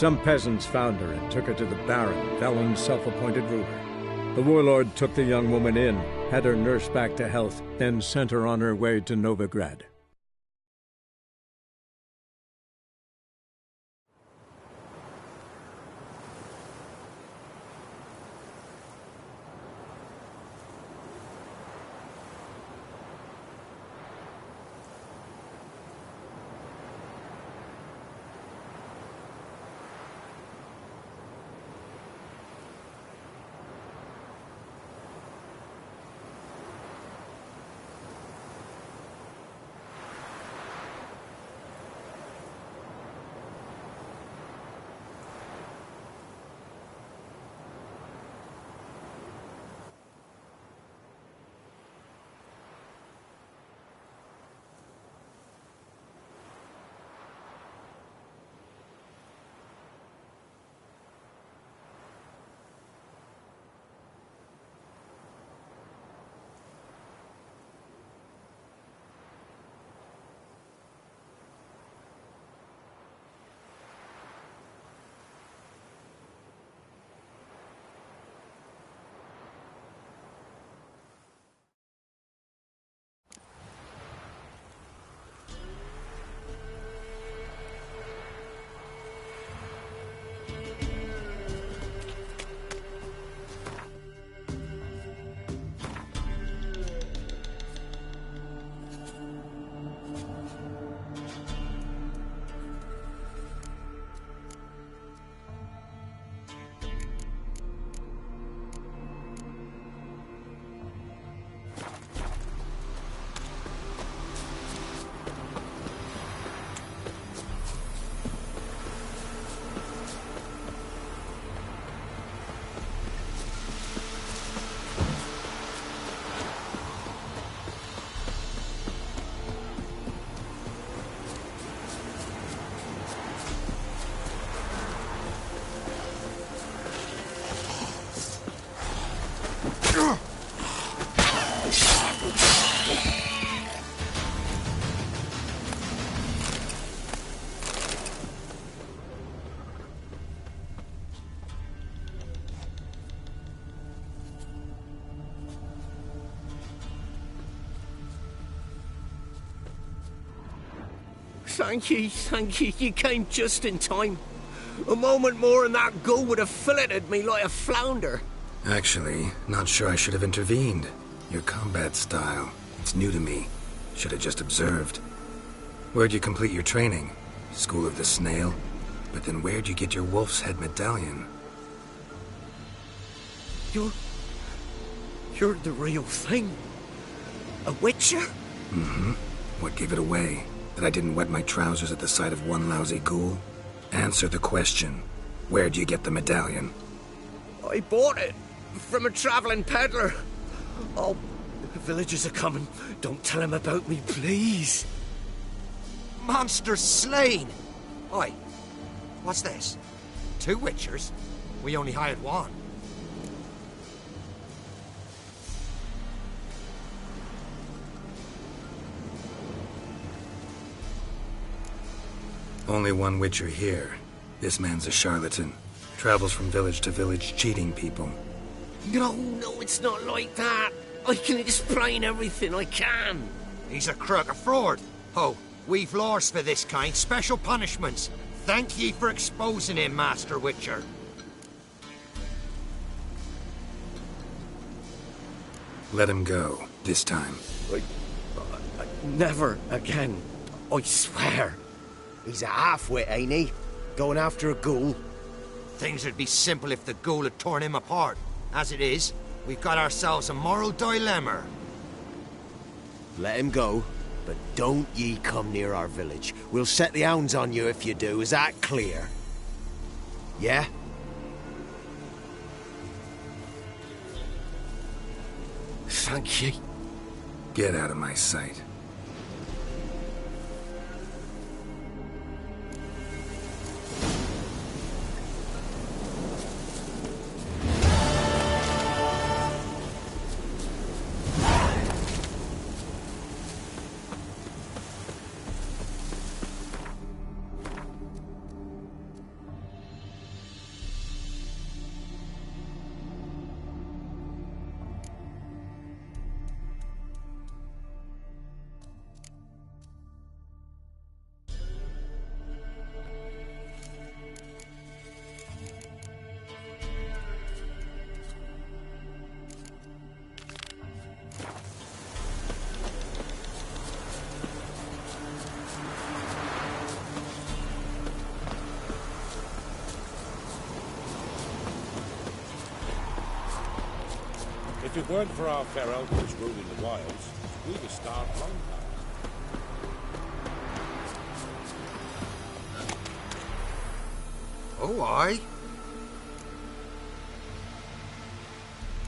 Some peasants found her and took her to the Baron, Valen's self-appointed ruler. The warlord took the young woman in, had her nursed back to health, then sent her on her way to Novigrad. Thank you, you came just in time. A moment more and that gull would have filleted me like a flounder. Actually, not sure I should have intervened. Your combat style, it's new to me. Should have just observed. Where'd you complete your training? School of the Snail? But then where'd you get your wolf's head medallion? You're the real thing? A witcher? Mm-hmm. What gave it away? That I didn't wet my trousers at the sight of one lousy ghoul? Answer the question. Where'd you get the medallion? I bought it from a traveling peddler. Oh, the villagers are coming. Don't tell him about me, please. Monster slain! Oi, what's this? 2 witchers? We only hired one. Only one witcher here. This man's a charlatan. Travels from village to village cheating people. No, it's not like that. I can explain everything I can. He's a crook, a fraud. Oh, we've laws for this kind, special punishments. Thank ye for exposing him, Master Witcher. Let him go, this time. Never again. I swear. He's a half-wit, ain't he? Going after a ghoul. Things would be simple if the ghoul had torn him apart. As it is, we've got ourselves a moral dilemma. Let him go, but don't ye come near our village. We'll set the hounds on you if you do. Is that clear? Yeah? Thank you. Get out of my sight. If it weren't for our fair uncles ruling the wilds, we'd have starved long past. Oh, aye.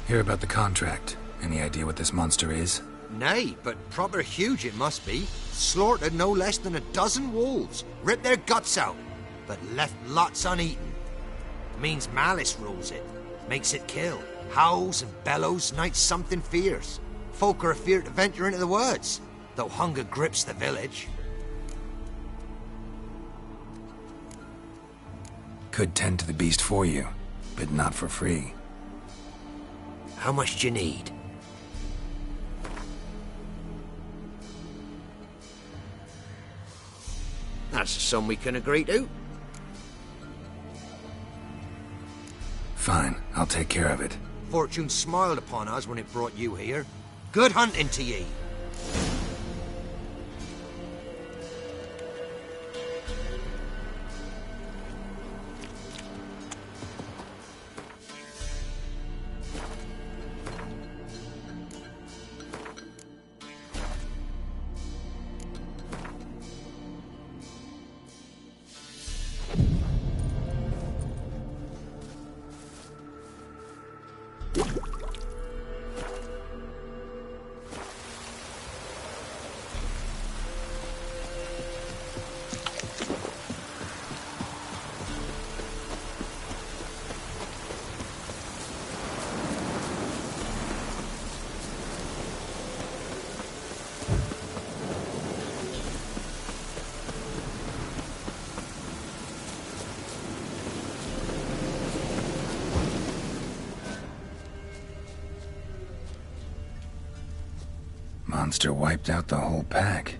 Hear about the contract. Any idea what this monster is? Nay, but proper huge it must be. Slaughtered no less than a dozen wolves, ripped their guts out, but left lots uneaten. Means malice rules it, makes it kill. Howls and bellows, night something fierce. Folk are afeard to venture into the woods, though hunger grips the village. Could tend to the beast for you, but not for free. How much do you need? That's a sum we can agree to. Fine, I'll take care of it. Fortune smiled upon us when it brought you here. Good hunting to ye. Monster wiped out the whole pack.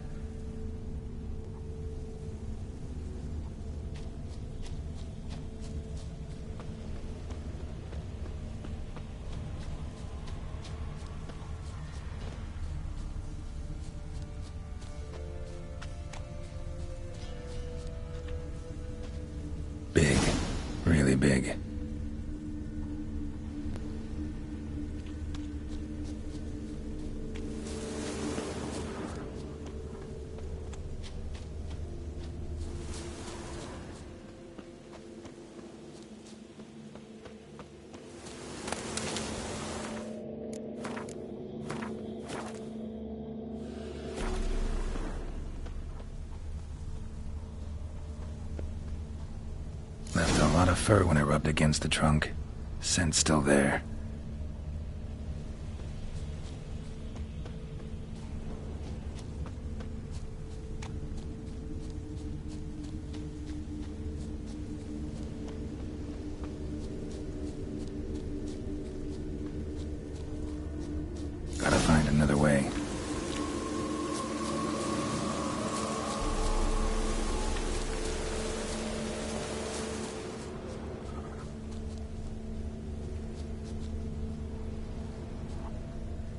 Big. Really big. Left a lot of fur when it rubbed against the trunk. Scent's still there. Gotta find another way.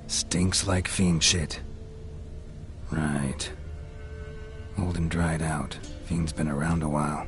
Stinks like fiend shit. Right. Old and dried out. Fiend's been around a while.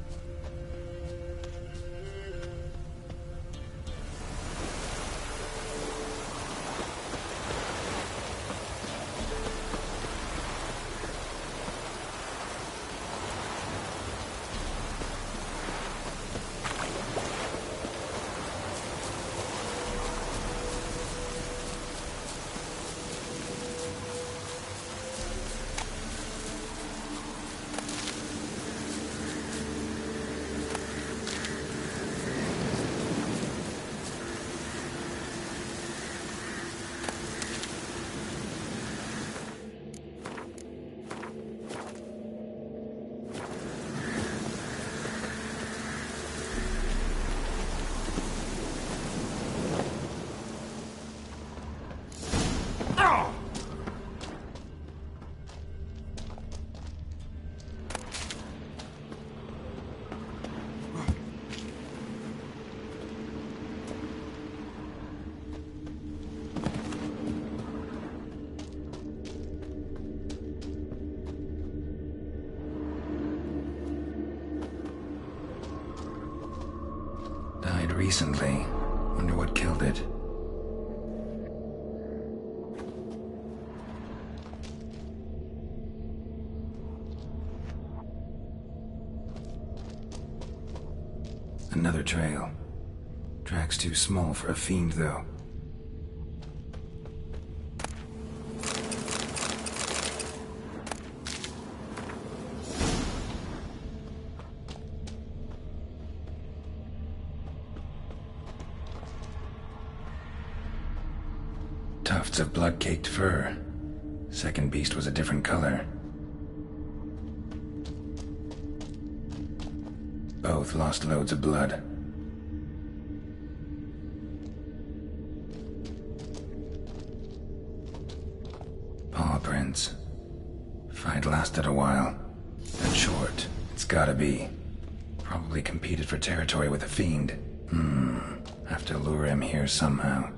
Died recently. Wonder what killed it. Another trail. Track's too small for a fiend, though. Tufts of blood-caked fur. Second beast was a different color. Both lost loads of blood. Paw prints. Fight lasted a while. But short. It's gotta be. Probably competed for territory with a fiend. Have to lure him here somehow.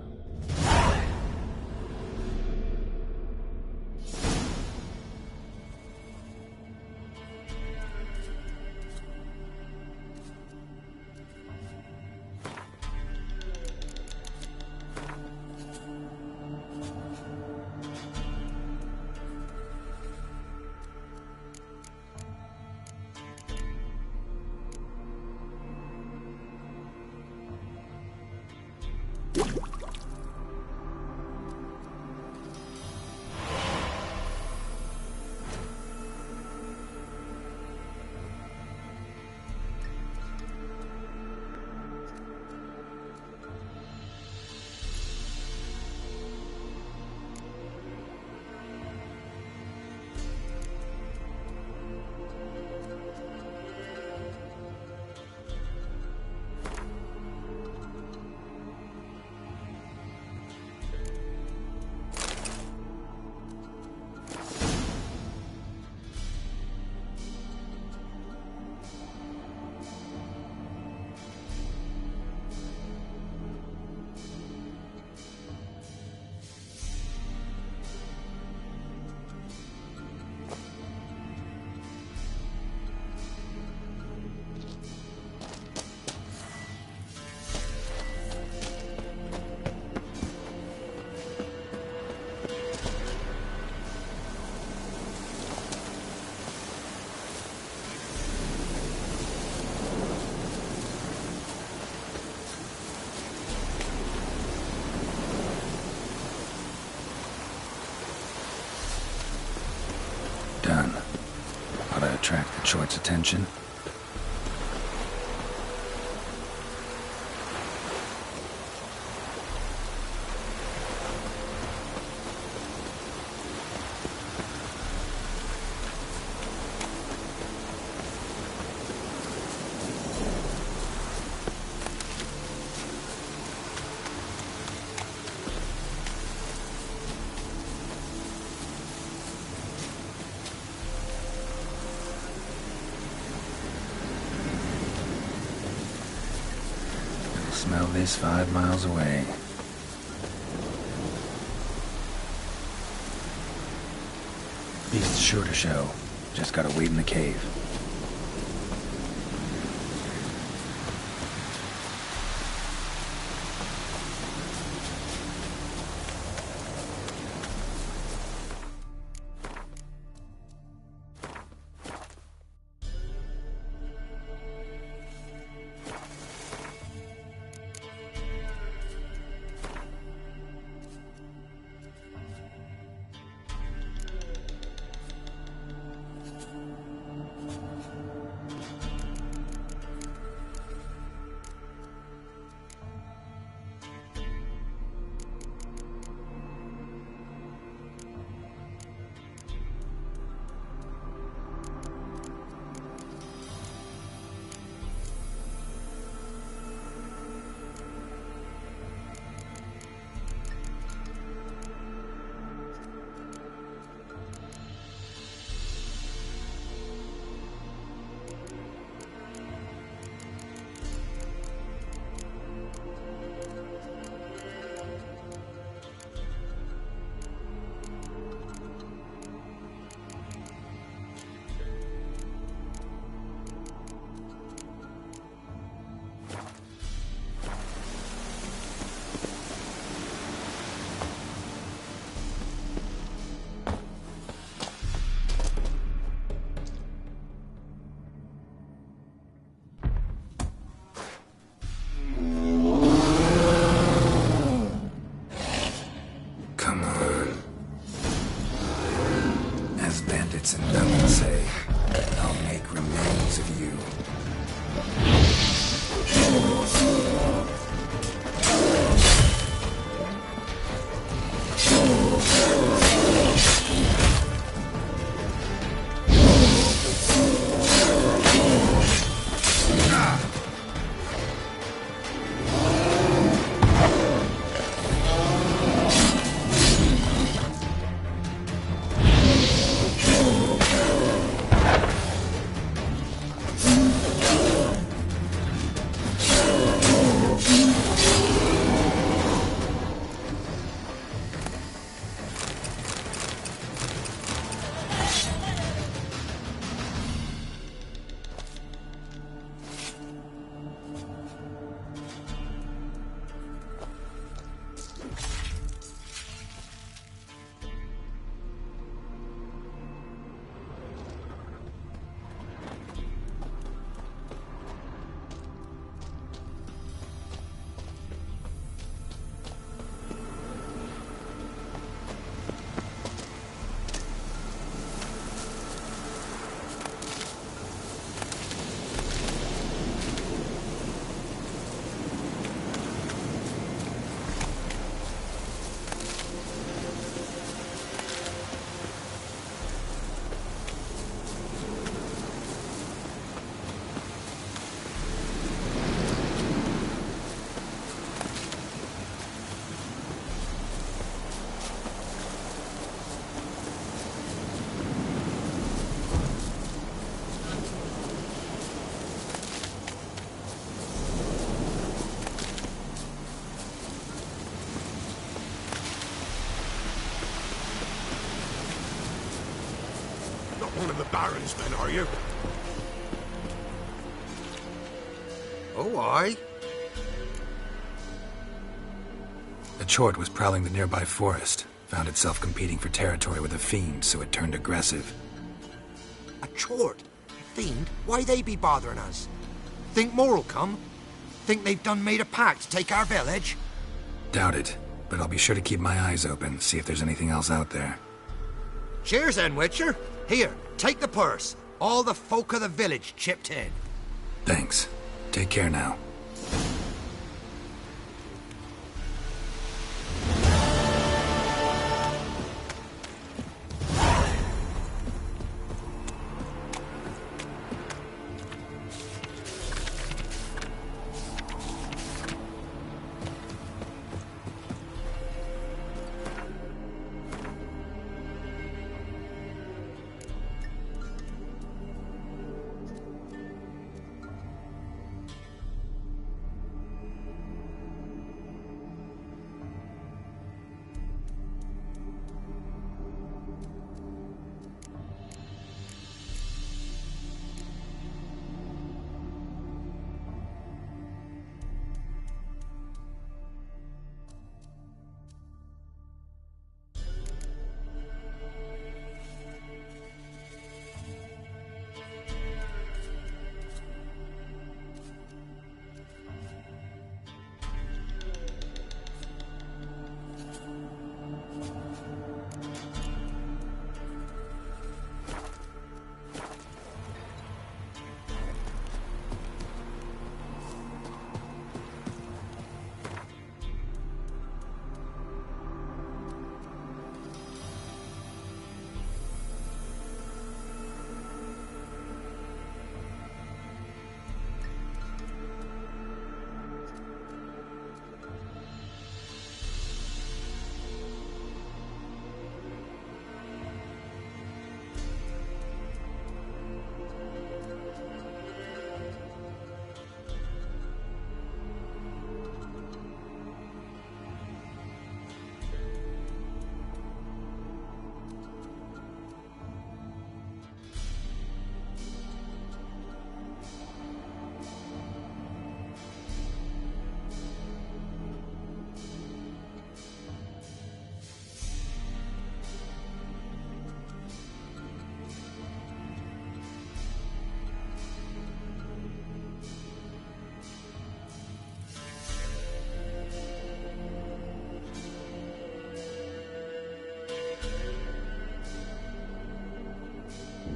Done. Ought to attract the choit's attention. Smell this 5 miles away. Beast's sure to show. Just gotta wait in the cave. the Baron's men, are you? Oh, aye. A chort was prowling the nearby forest. Found itself competing for territory with a fiend, so it turned aggressive. A chort? A fiend? Why they be bothering us? Think more'll come? Think they've done made a pact to take our village? Doubt it, but I'll be sure to keep my eyes open, see if there's anything else out there. Cheers then, Witcher. Here, take the purse. All the folk of the village chipped in. Thanks. Take care now.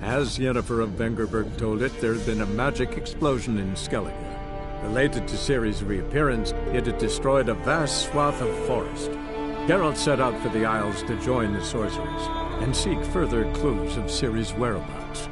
As Yennefer of Vengerberg told it, there had been a magic explosion in Skellige. Related to Ciri's reappearance, it had destroyed a vast swath of forest. Geralt set out for the Isles to join the sorcerers and seek further clues of Ciri's whereabouts.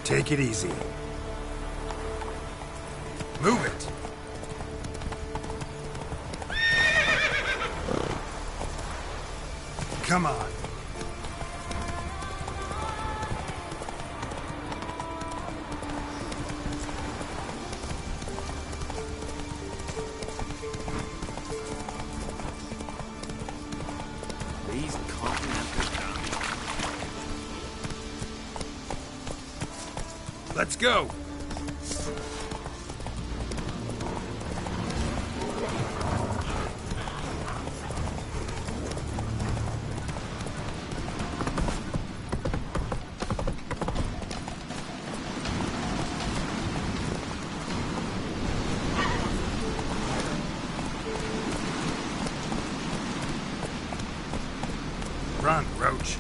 Take it easy. Move it! Come on. These continental guns. Let's go! Run, Roach.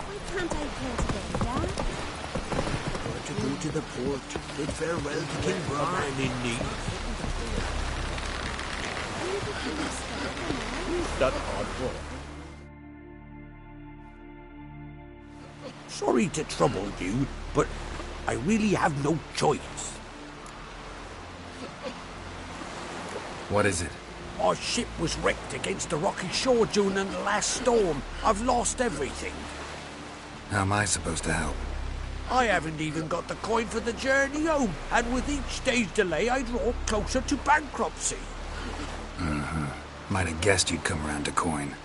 Why can't I play today, Dad? To go to the port, bid farewell to King Brian in need. That odd boy. Sorry to trouble you, but I really have no choice. What is it? Our ship was wrecked against a rocky shore during the last storm. I've lost everything. How am I supposed to help? I haven't even got the coin for the journey home, and with each day's delay, I draw closer to bankruptcy. Might have guessed you'd come around to coin.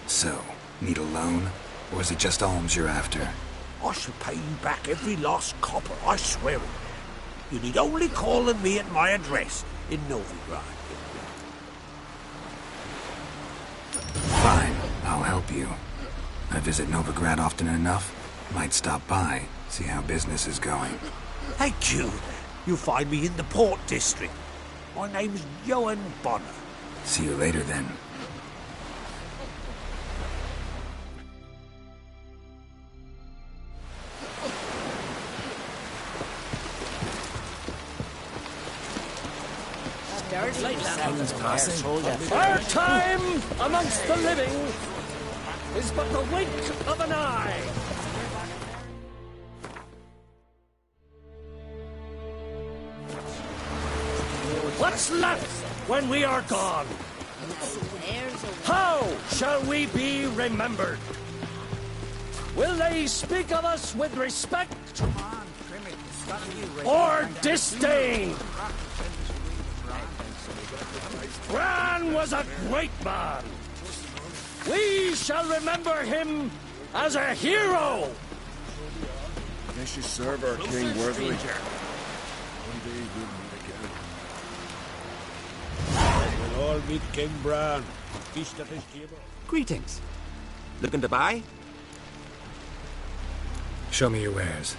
So, need a loan? Or is it just alms you're after? I shall pay you back every last copper, I swear it. You need only call on me at my address in Novigrad. Fine, I'll help you. I visit Novigrad often enough. Might stop by, see how business is going. Thank you. You'll find me in the Port District. My name's Johan Bonner. See you later then. Our time amongst the living is but the wink of an eye. What's left when we are gone? How shall we be remembered? Will they speak of us with respect or disdain? Bran was a great man. We shall remember him as a hero. Guess you serve our king worthily. We'll all meet King Bran. Feast at his table. Greetings. Looking to buy? Show me your wares.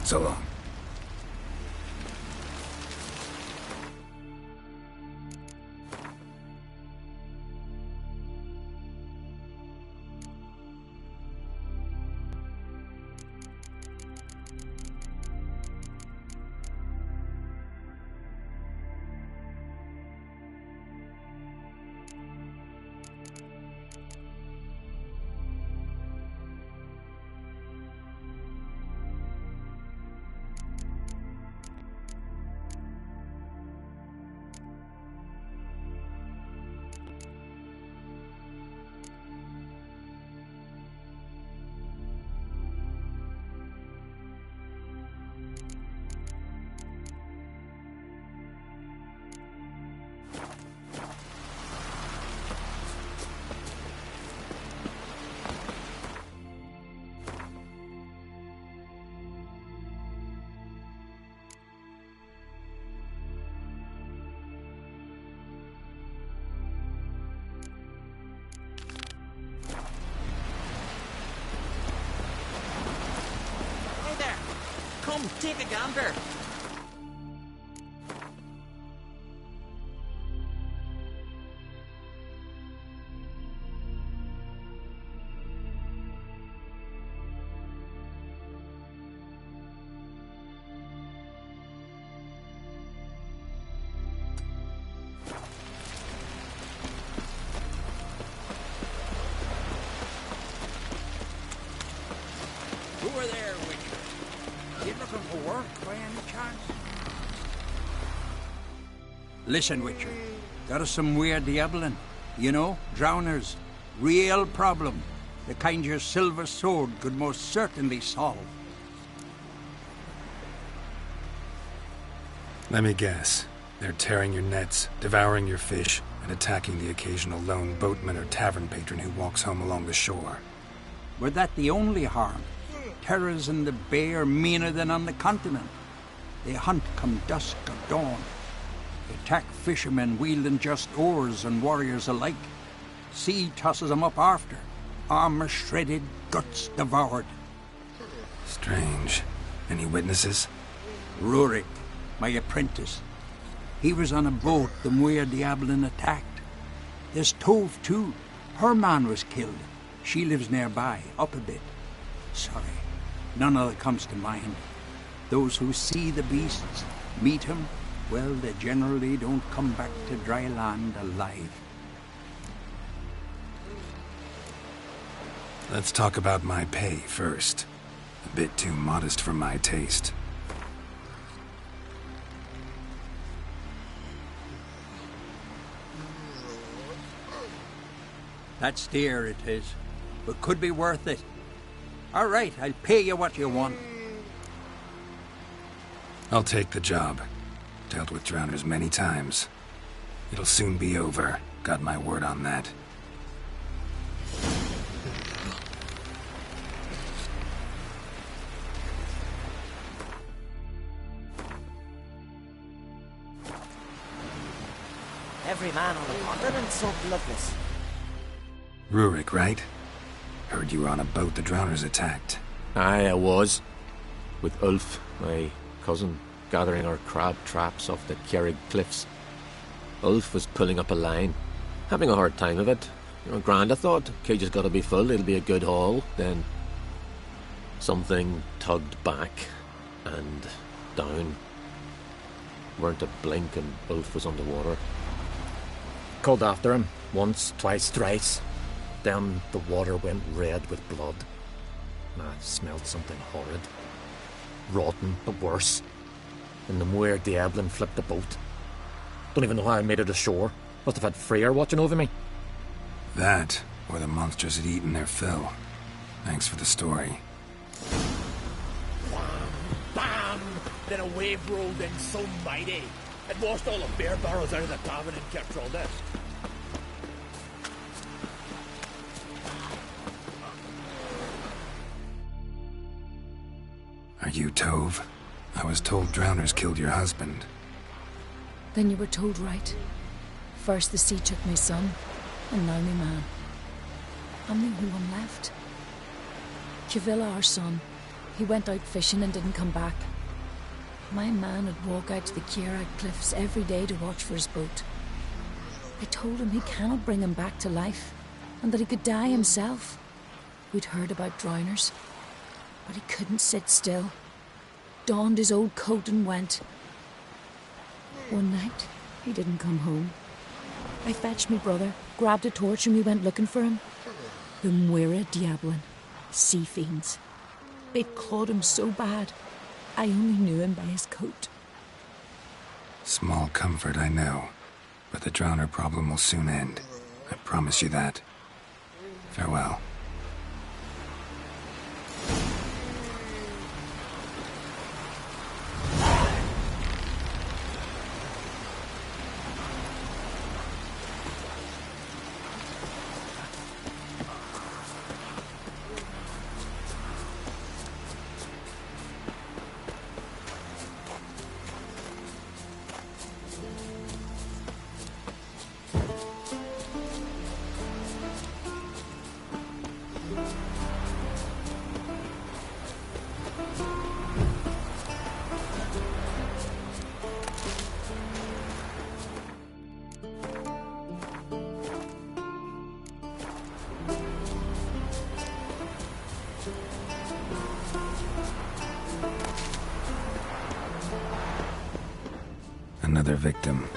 So long. Come, take a gander. Who are there, Witcher? You looking for work by any chance? Listen, Witcher. Got us some weird diabling. You know, drowners. Real problem. The kind your silver sword could most certainly solve. Let me guess. They're tearing your nets, devouring your fish, and attacking the occasional lone boatman or tavern patron who walks home along the shore. Were that the only harm? Terrors in the bay are meaner than on the continent. They hunt come dusk or dawn. They attack fishermen wielding just oars and warriors alike. Sea tosses them up after. Armor shredded, guts devoured. Strange. Any witnesses? Rurik, my apprentice. He was on a boat the Muir Diablin attacked. There's Tove, too. Her man was killed. She lives nearby, up a bit. Sorry, none other comes to mind. Those who see the beasts, meet him, well, they generally don't come back to dry land alive. Let's talk about my pay first. A bit too modest for my taste. That's dear, it is, but could be worth it. All right, I'll pay you what you want. I'll take the job. Dealt with drowners many times. It'll soon be over. Got my word on that. Every man on the continent so bloodless. Rurik, right? Heard you were on a boat the drowners attacked. Aye, I was. With Ulf, my cousin, gathering our crab traps off the Kjerrig cliffs. Ulf was pulling up a line, having a hard time of it. You know, grand, I thought. Cage has got to be full, it'll be a good haul. Then something tugged back and down. Weren't a blink and Ulf was underwater. Called after him, once, twice, thrice. Then the water went red with blood. I smelled something horrid. Rotten, but worse. And the Muir Diablin flipped the boat. Don't even know how I made it ashore. Must have had Freyr watching over me. That, or the monsters had eaten their fill. Thanks for the story. Wham! Bam! Then a wave rolled in so mighty. It washed all the beer barrels out of the tavern and kept all this. Are you Tove? I was told drowners killed your husband. Then you were told right. First the sea took my son, and now my man. I'm the only one left. Kjavilla, our son, he went out fishing and didn't come back. My man would walk out to the Kjerrig cliffs every day to watch for his boat. I told him he cannot bring him back to life, and that he could die himself. We'd heard about drowners, but he couldn't sit still. Donned his old coat and went. One night, he didn't come home. I fetched me brother, grabbed a torch, and we went looking for him. The Muir Diablin, sea fiends. They'd clawed him so bad, I only knew him by his coat. Small comfort, I know. But the drowner problem will soon end. I promise you that. Farewell. Another victim.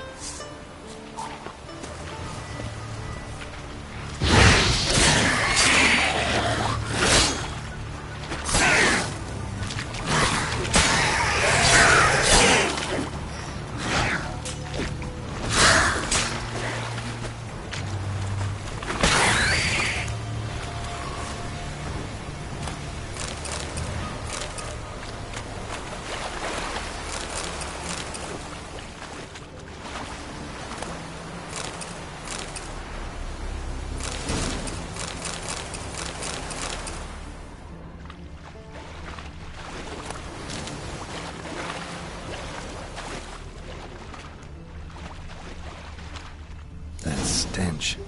Stench.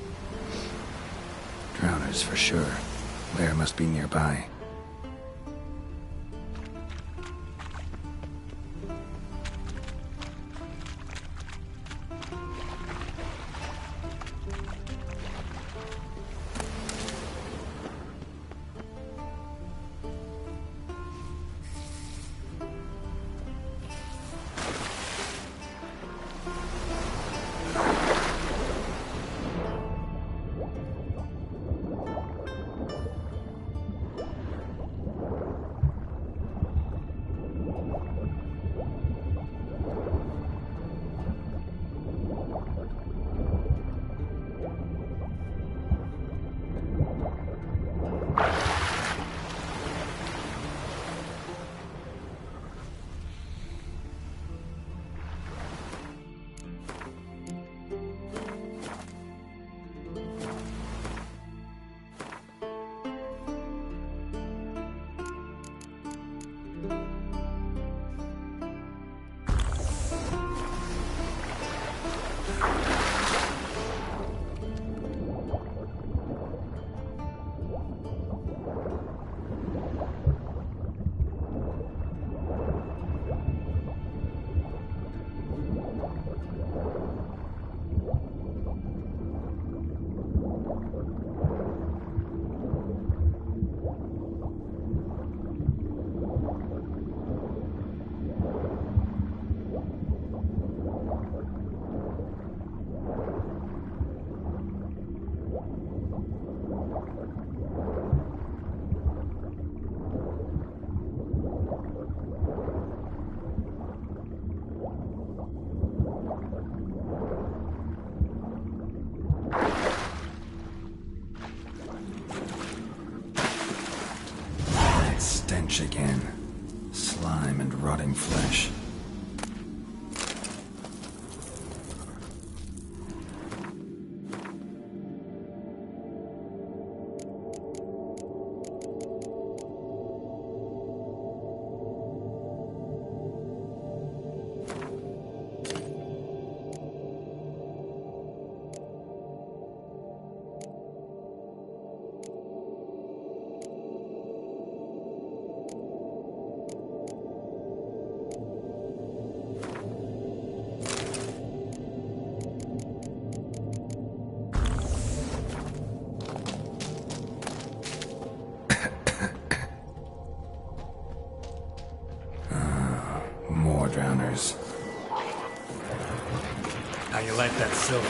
Drowners for sure. Lair must be nearby. Stench again. Slime and rotting flesh. Drowners. How you like that silver?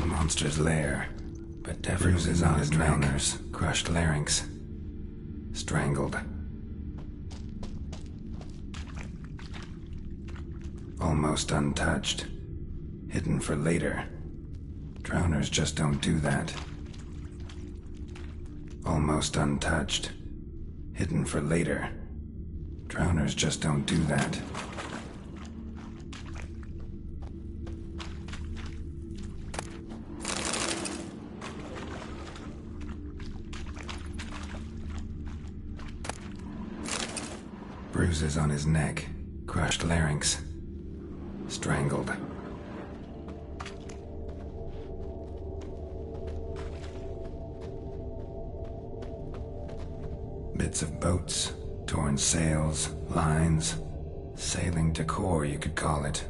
Monster's lair, but bruises on his drowners, crushed larynx, strangled. Almost untouched, hidden for later. Drowners just don't do that. Almost untouched, hidden for later. Drowners just don't do that. Bruises on his neck, crushed larynx, strangled. Bits of boats, torn sails, lines, sailing decor you could call it.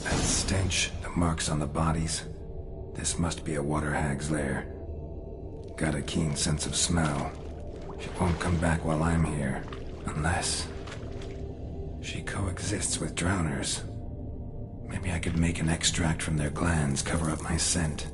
That stench, the marks on the bodies. This must be a water hag's lair. Got a keen sense of smell. She won't come back while I'm here, unless she coexists with drowners. Maybe I could make an extract from their glands cover up my scent.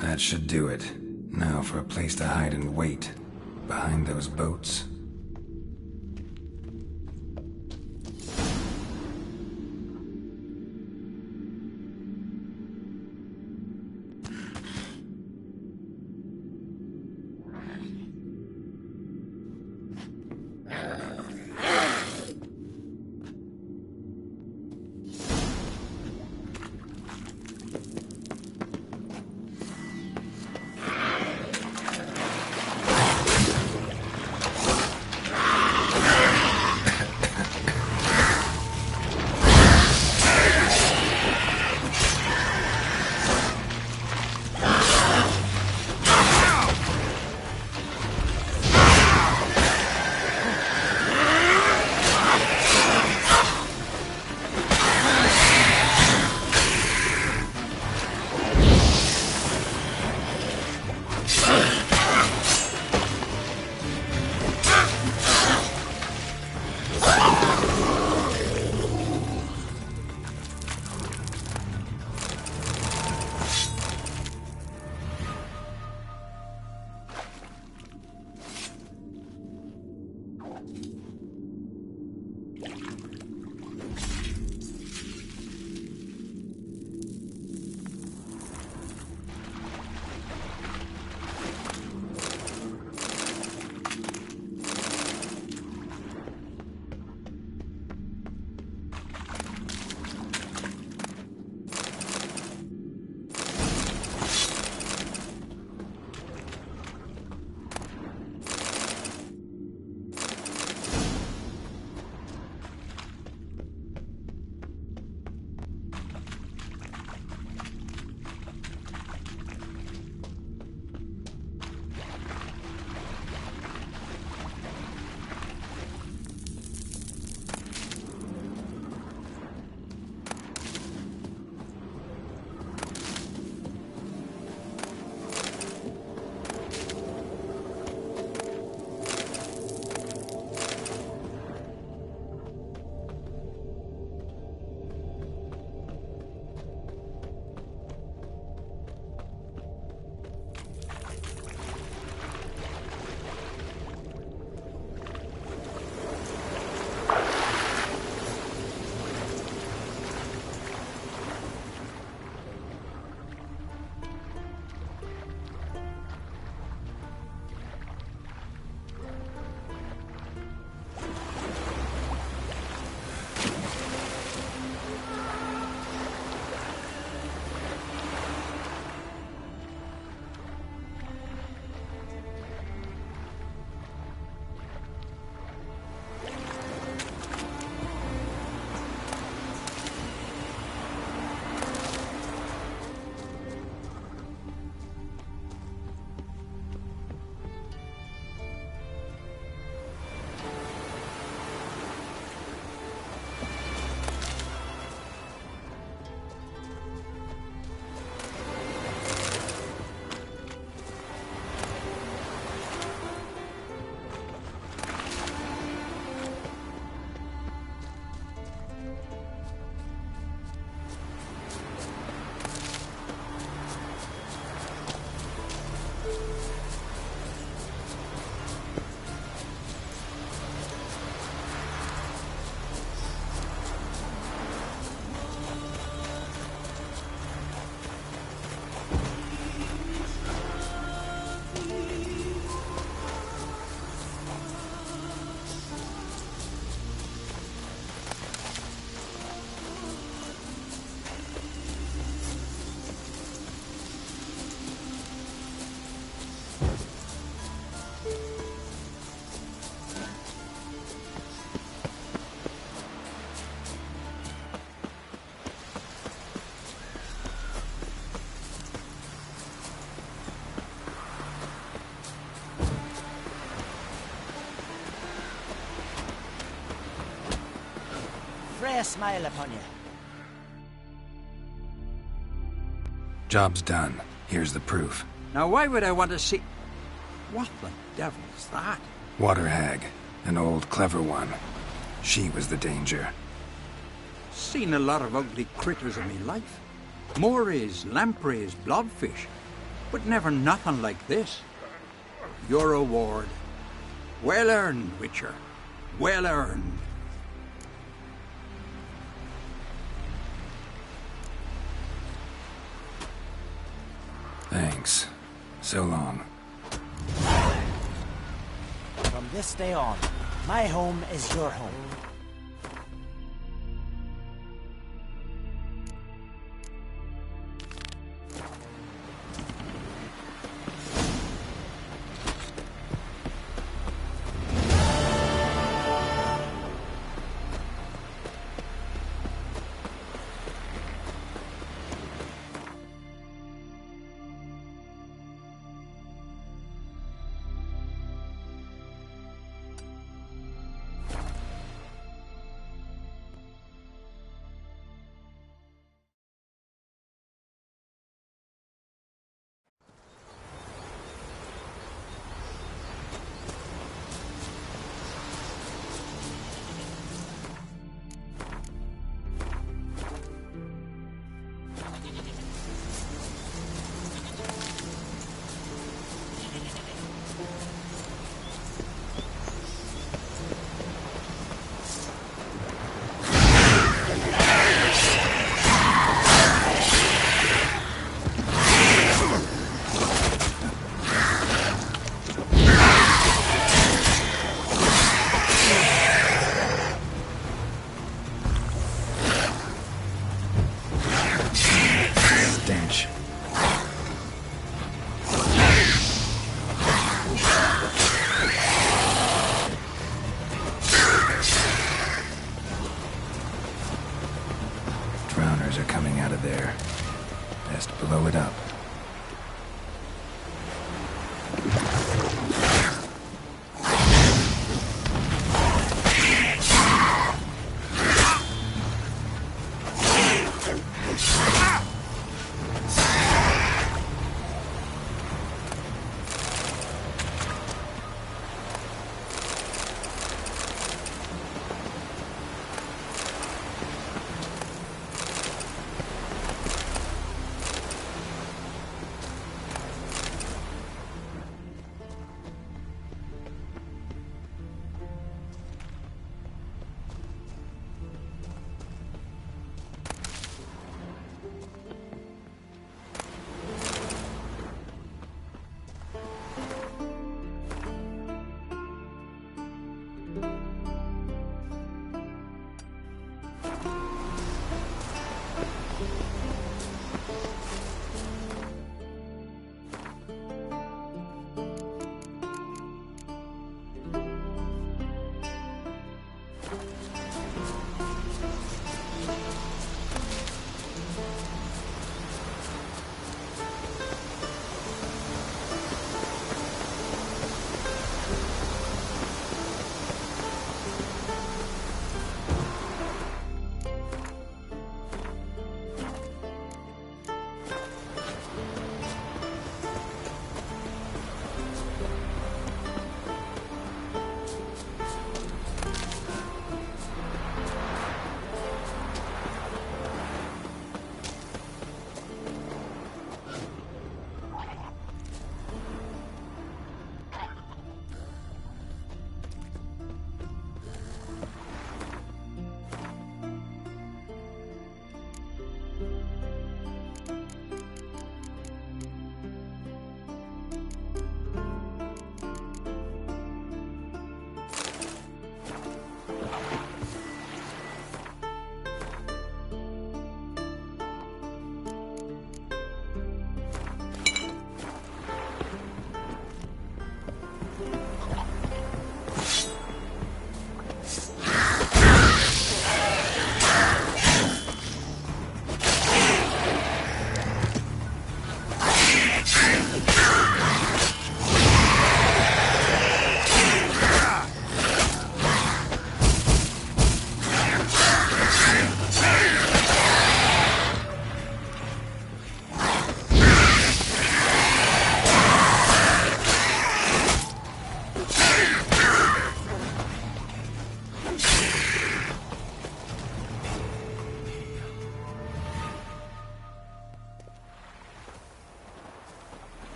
That should do it. Now for a place to hide and wait. Behind those boats. fray a smile upon you. Job's done. Here's the proof. Now why would I want to see... What the devil's that? Water hag. An old, clever one. She was the danger. Seen a lot of ugly critters in me life. Morays, lampreys, blobfish. But never nothing like this. Your reward. Well earned, Witcher. Well earned. Thanks. So long. From this day on, my home is your home. Blow it up.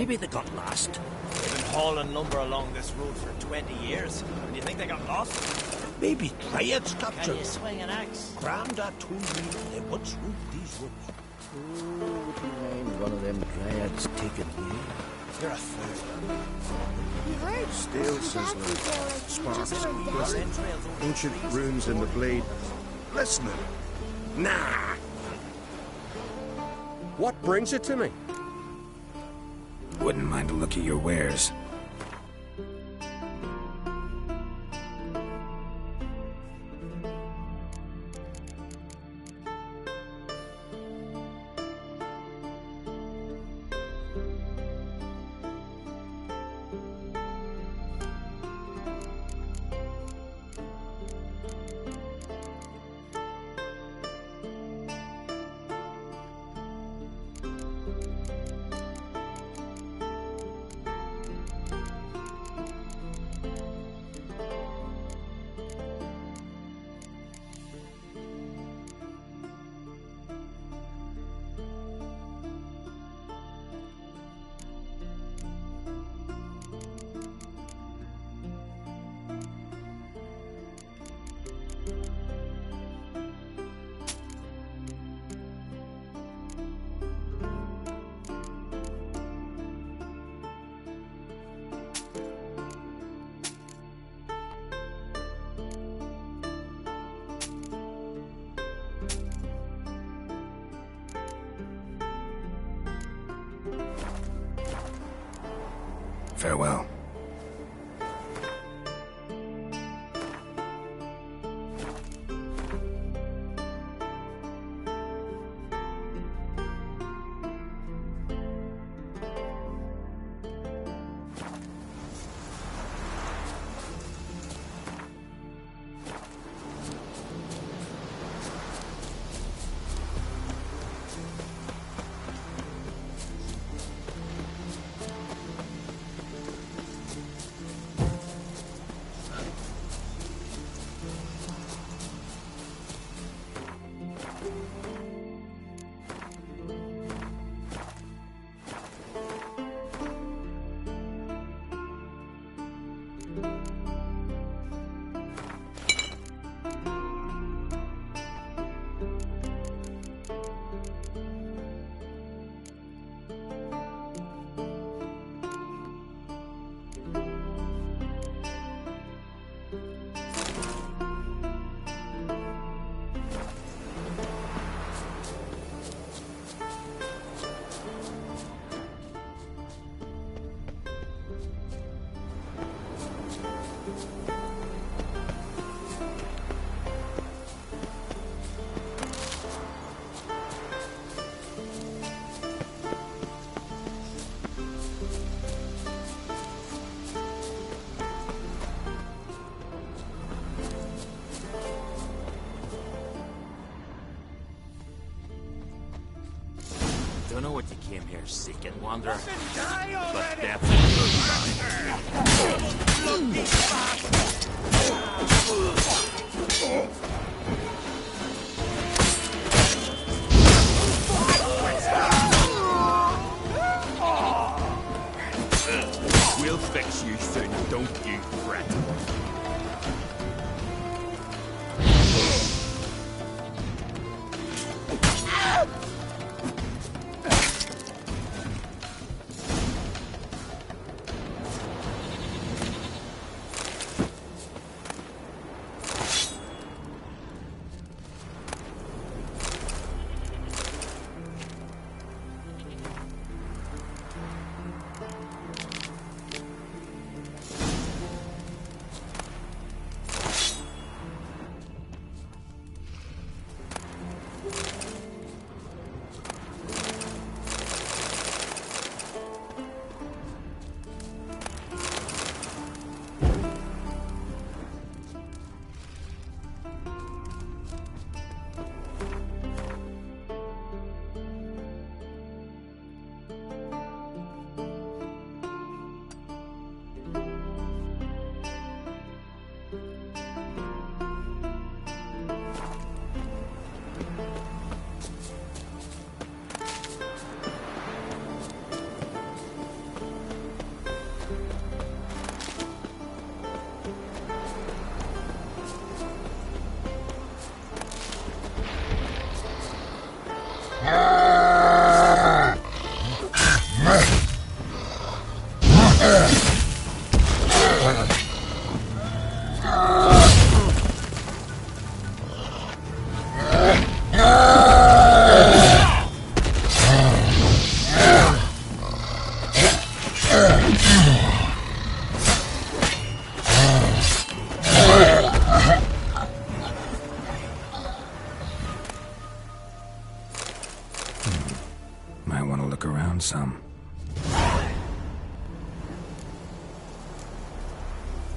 Maybe they got lost. They've been hauling lumber along this road for 20 years. And you think they got lost? Maybe Triads Can captured. you swing an axe? Grandad told me they once roamed these woods. Oh, wouldn't mind one of them Triads taking me. You're a fool. You heard? Steel sizzling, sparks glistening, ancient runes in the blade. Listening. Nah. What brings it to me? Wouldn't mind a look at your wares. Farewell. Don't know what you came here seeking, wanderer. Die But already! death's a good We'll fix you soon, don't you fret. Might want to look around some.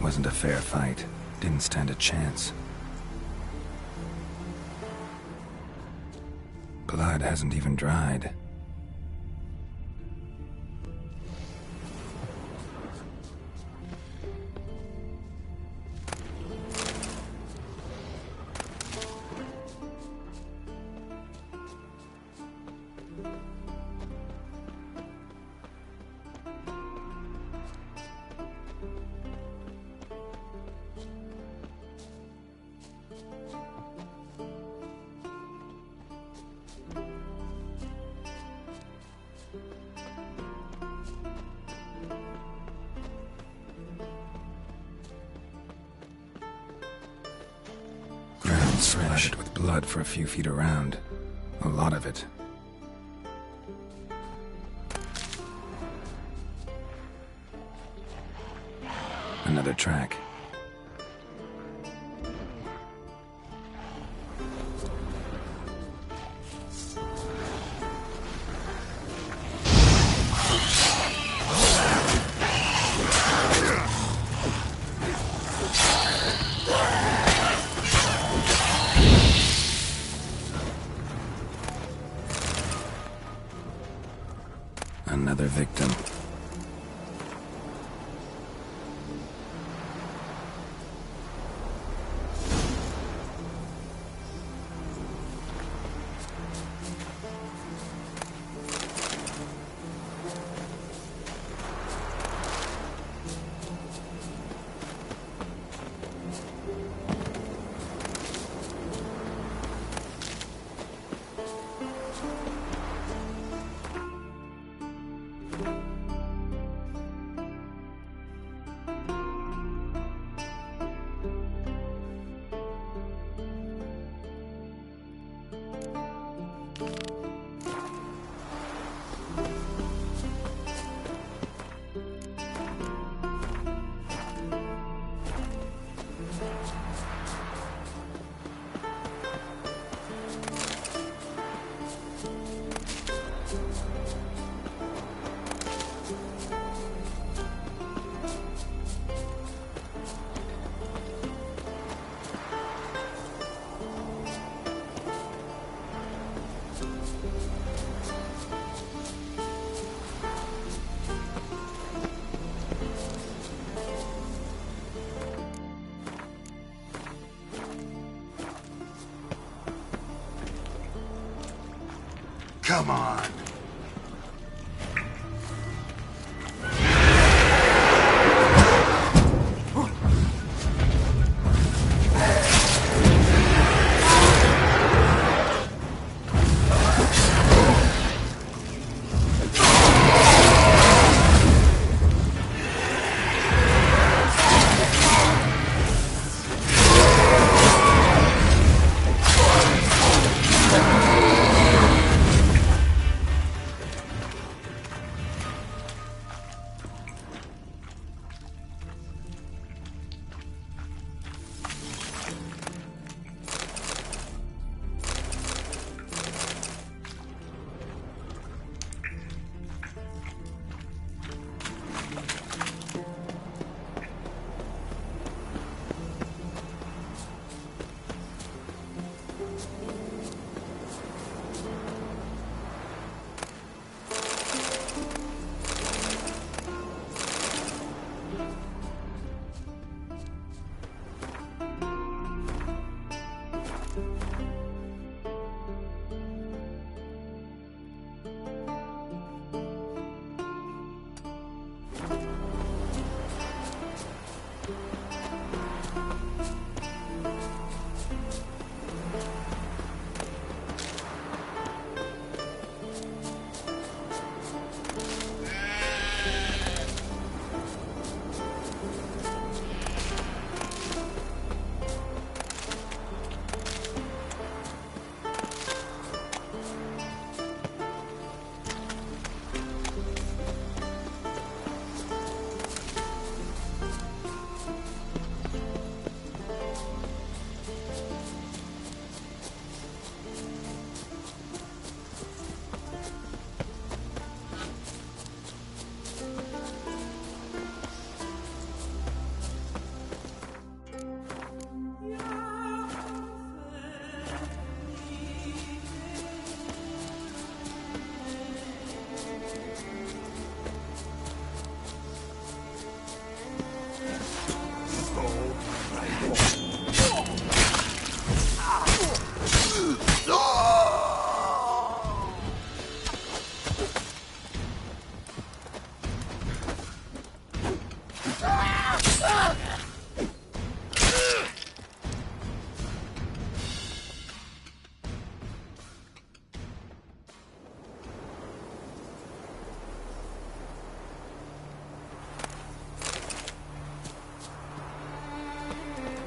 Wasn't a fair fight. Didn't stand a chance. Blood hasn't even dried. Splattered with blood for a few feet around. A lot of it. Another track. Another victim. Come on.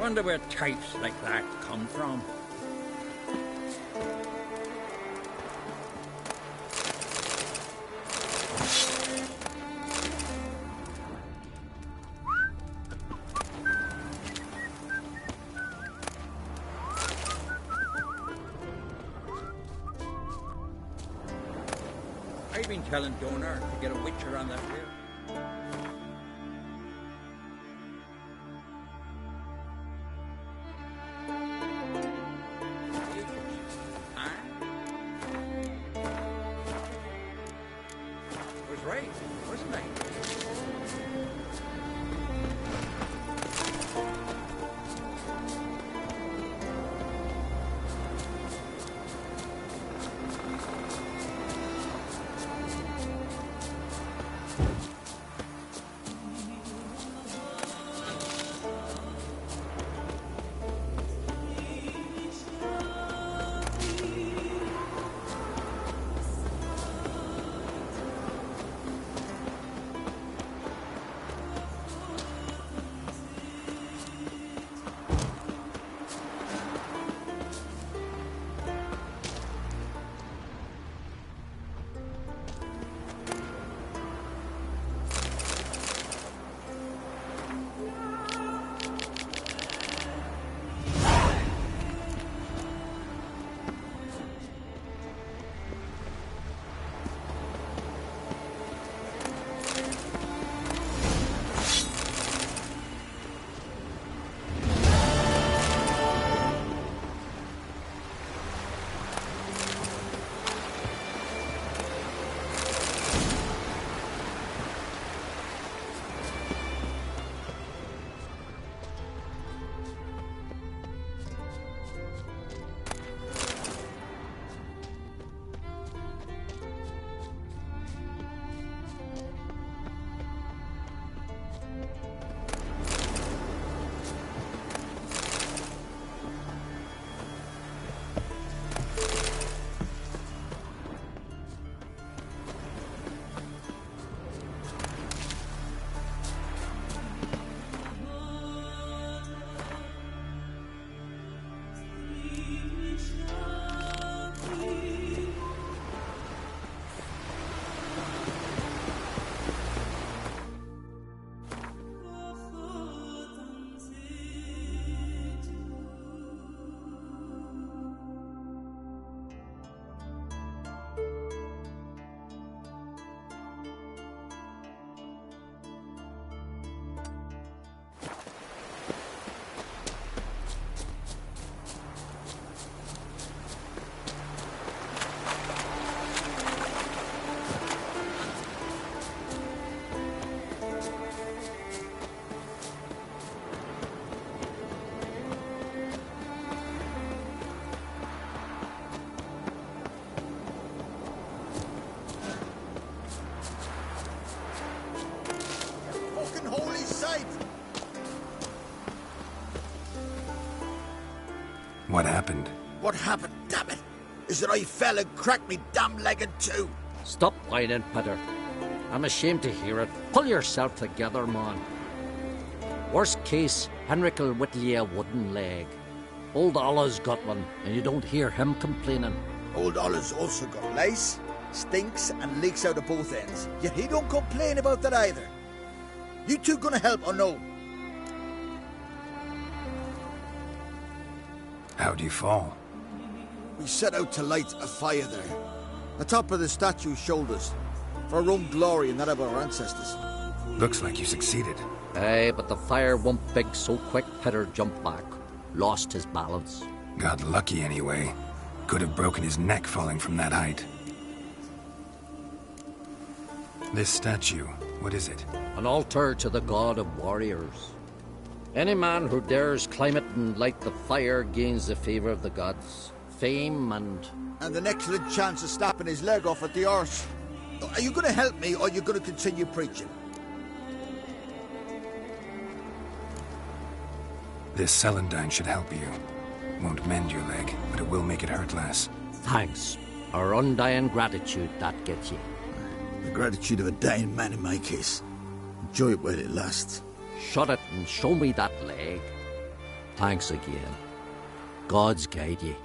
Wonder where types like that come from. I've been telling Donor to get a witcher on that hill. Was right, wasn't I? What happened? What happened, damn it? Is that I fell and cracked me damn leg in two. Stop whining, Peter. I'm ashamed to hear it. Pull yourself together, man. Worst case, Henrik'll whittle you a wooden leg. Old Ollah's got one, and you don't hear him complaining. Old Ollah's also got lice, stinks, and leaks out of both ends. Yet he don't complain about that either. You two gonna help or no? How'd you fall? We set out to light a fire there, atop of the statue's shoulders, for our own glory and that of our ancestors. Looks like you succeeded. Aye, but the fire went big so quick Peter jumped back. Lost his balance. Got lucky anyway. Could have broken his neck falling from that height. This statue, what is it? An altar to the god of warriors. Any man who dares climb it and light the fire gains the favour of the gods. Fame and an excellent chance of snapping his leg off at the arse. Are you going to help me, or are you going to continue preaching? This celandine should help you. Won't mend your leg, but it will make it hurt less. Thanks. Our undying gratitude, that gets you. The gratitude of a dying man in my case. Enjoy it while it lasts. Shut it and show me that leg. Thanks again. God's guide ye.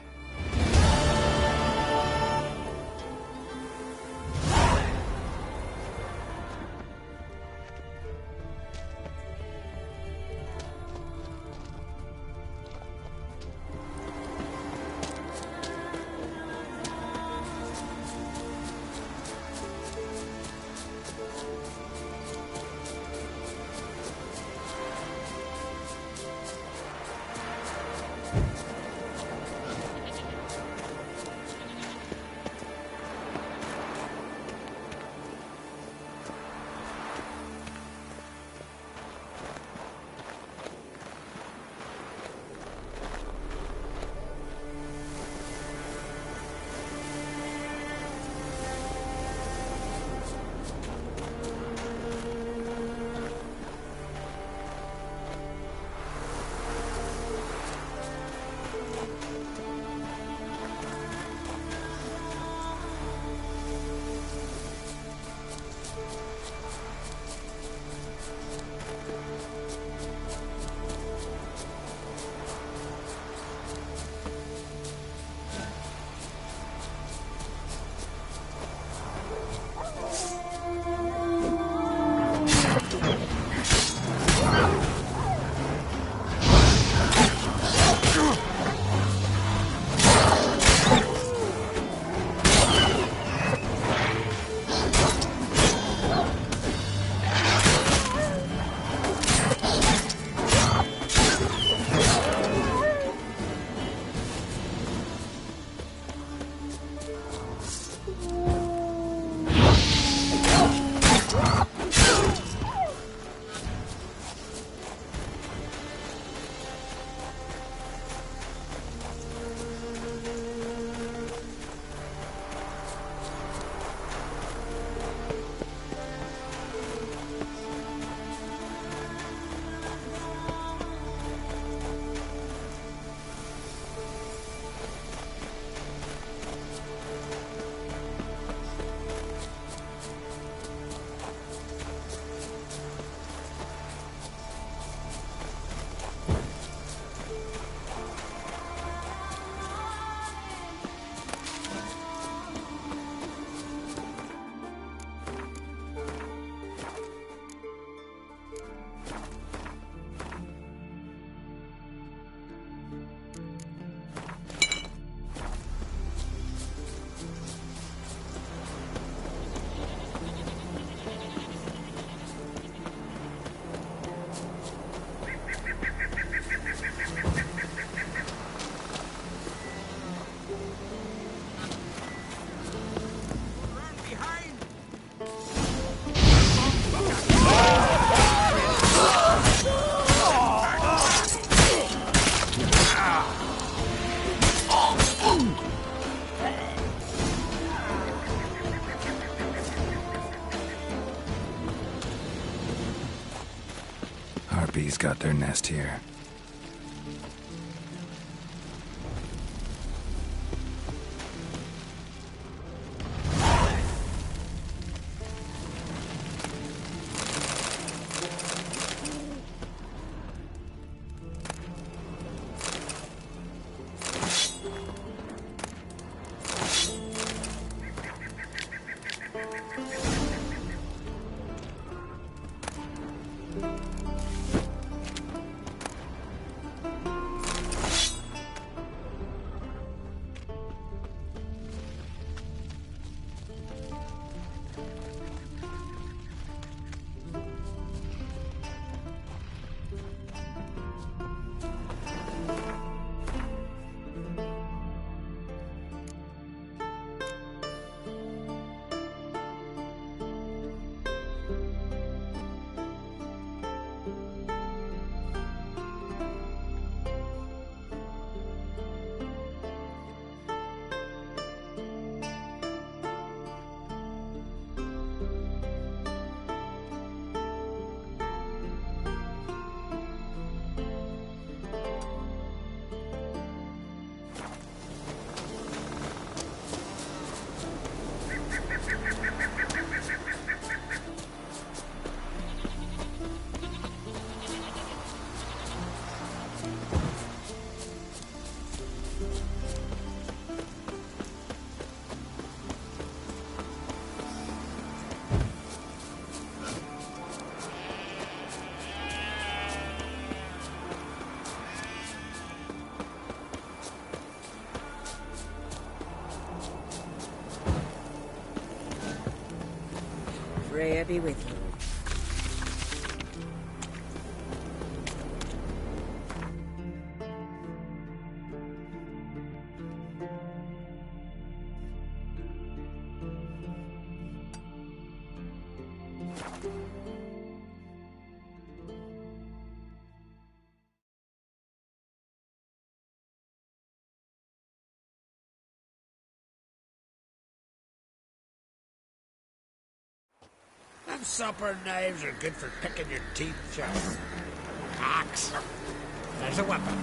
Harpies got their nest here. Freya be with you. Them supper knives are good for picking your teeth, Joe. Axe. There's a weapon.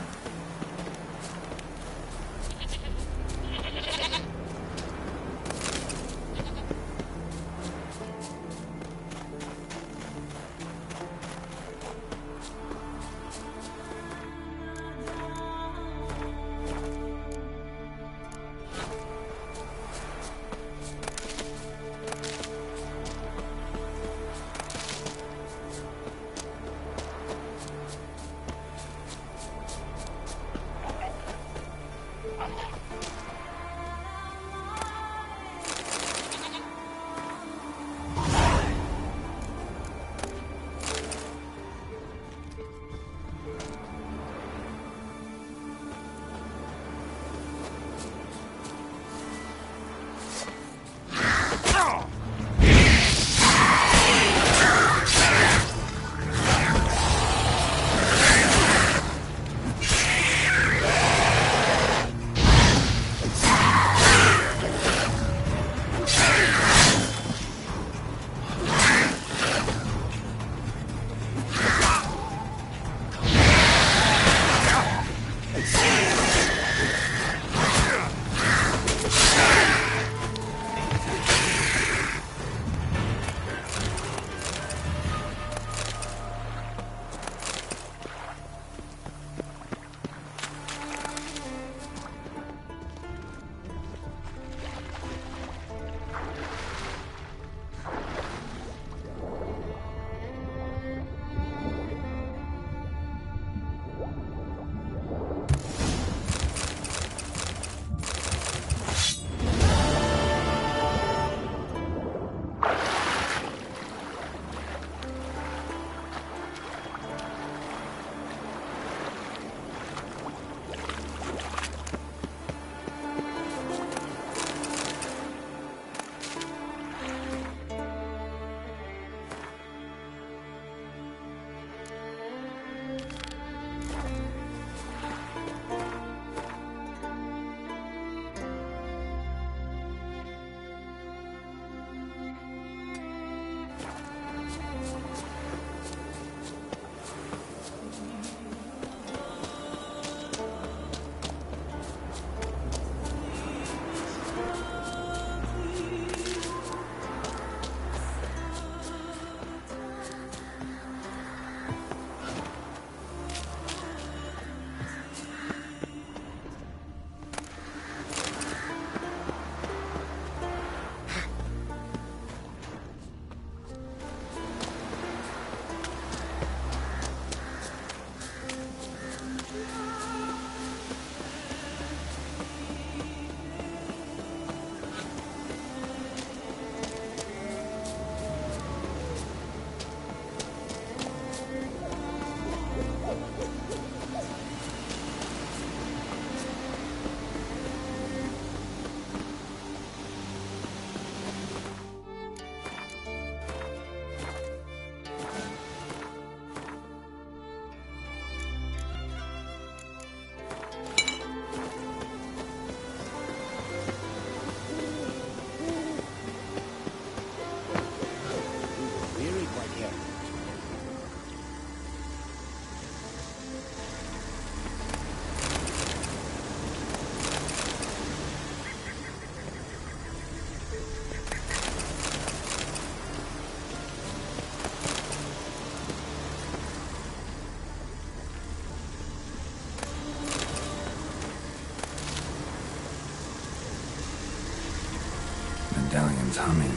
Medallion's humming.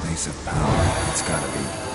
Place of power, it's gotta be.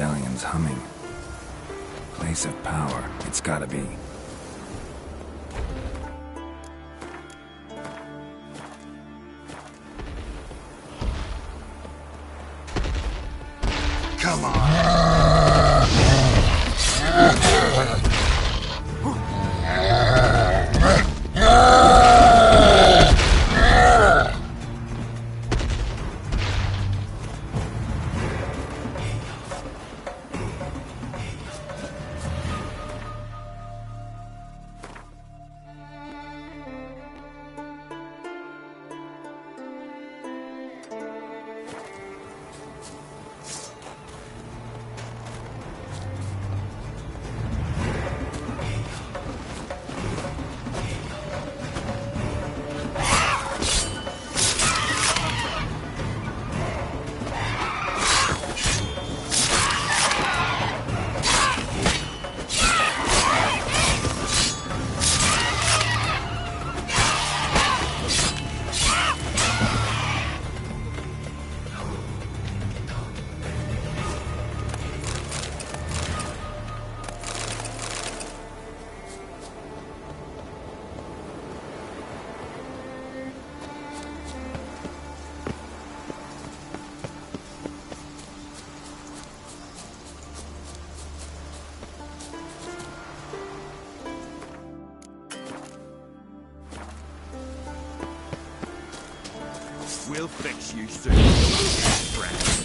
medallion's humming. Place of power, it's gotta be. Come We'll fix you soon, friend.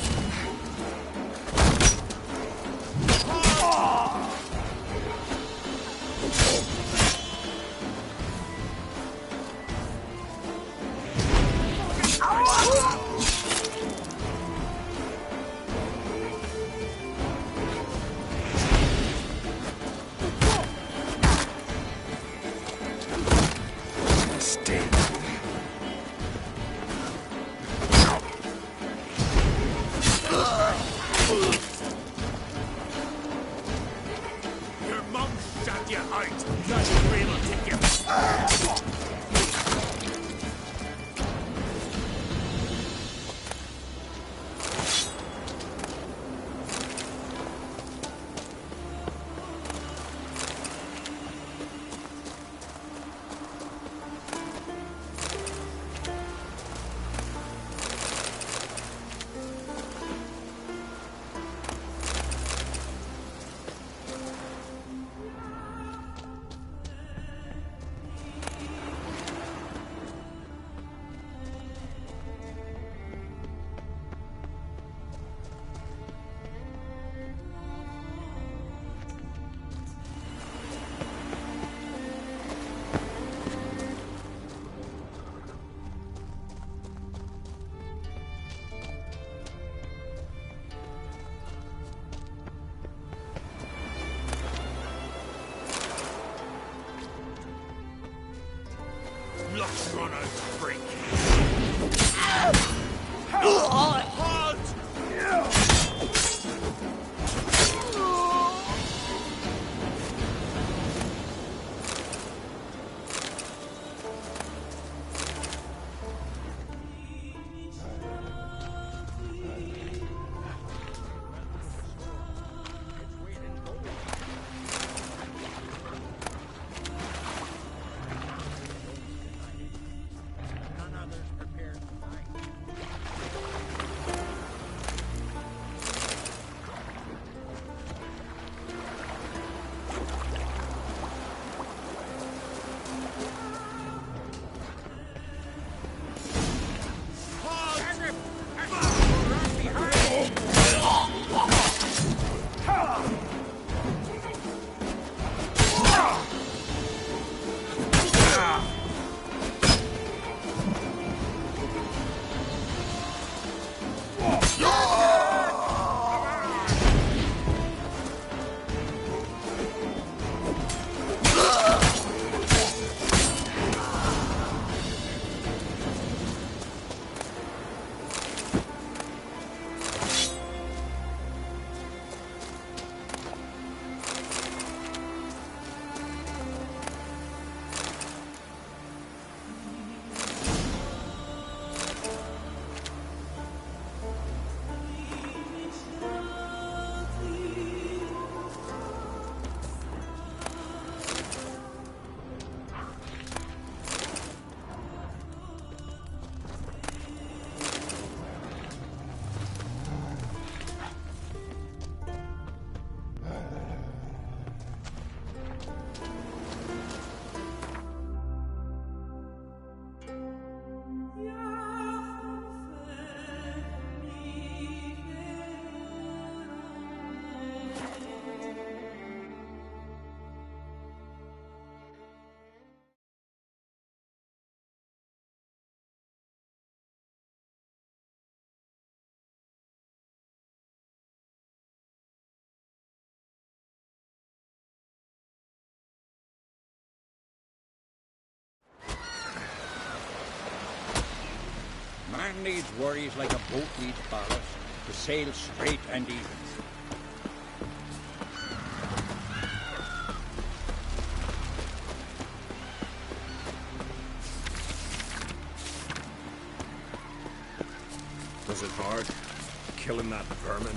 man needs worries like a boat needs ballast to sail straight and even. Was it hard, killing that vermin?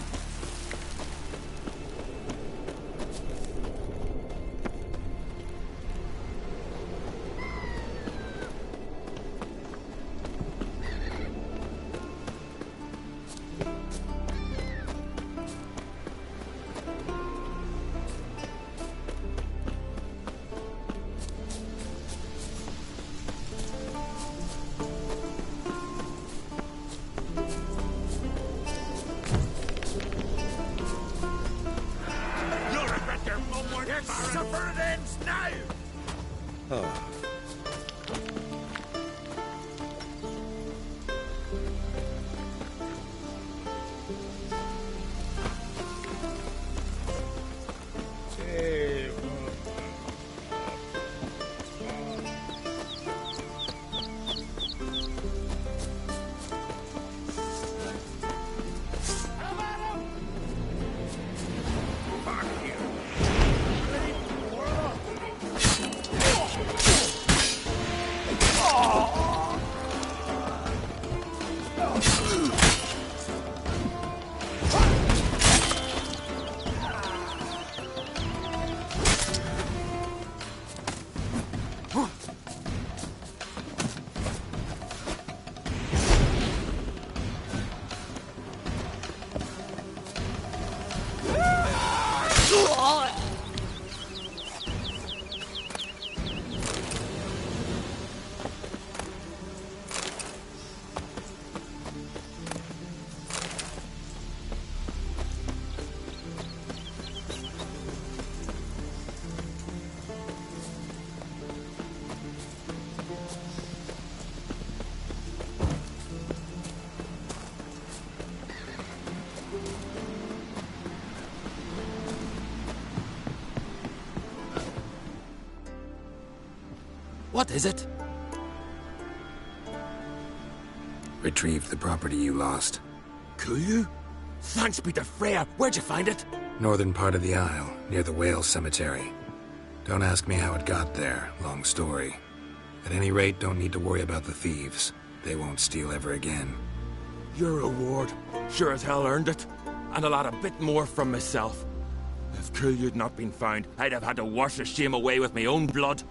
What is it? Retrieved the property you lost. Cool? Thanks be to Freya. Where'd you find it? Northern part of the Isle, near the whale cemetery. Don't ask me how it got there. Long story. At any rate, don't need to worry about the thieves. They won't steal ever again. Your reward sure as hell earned it. And a lot a bit more from myself. If Kulyu'd not been found, I'd have had to wash the shame away with my own blood.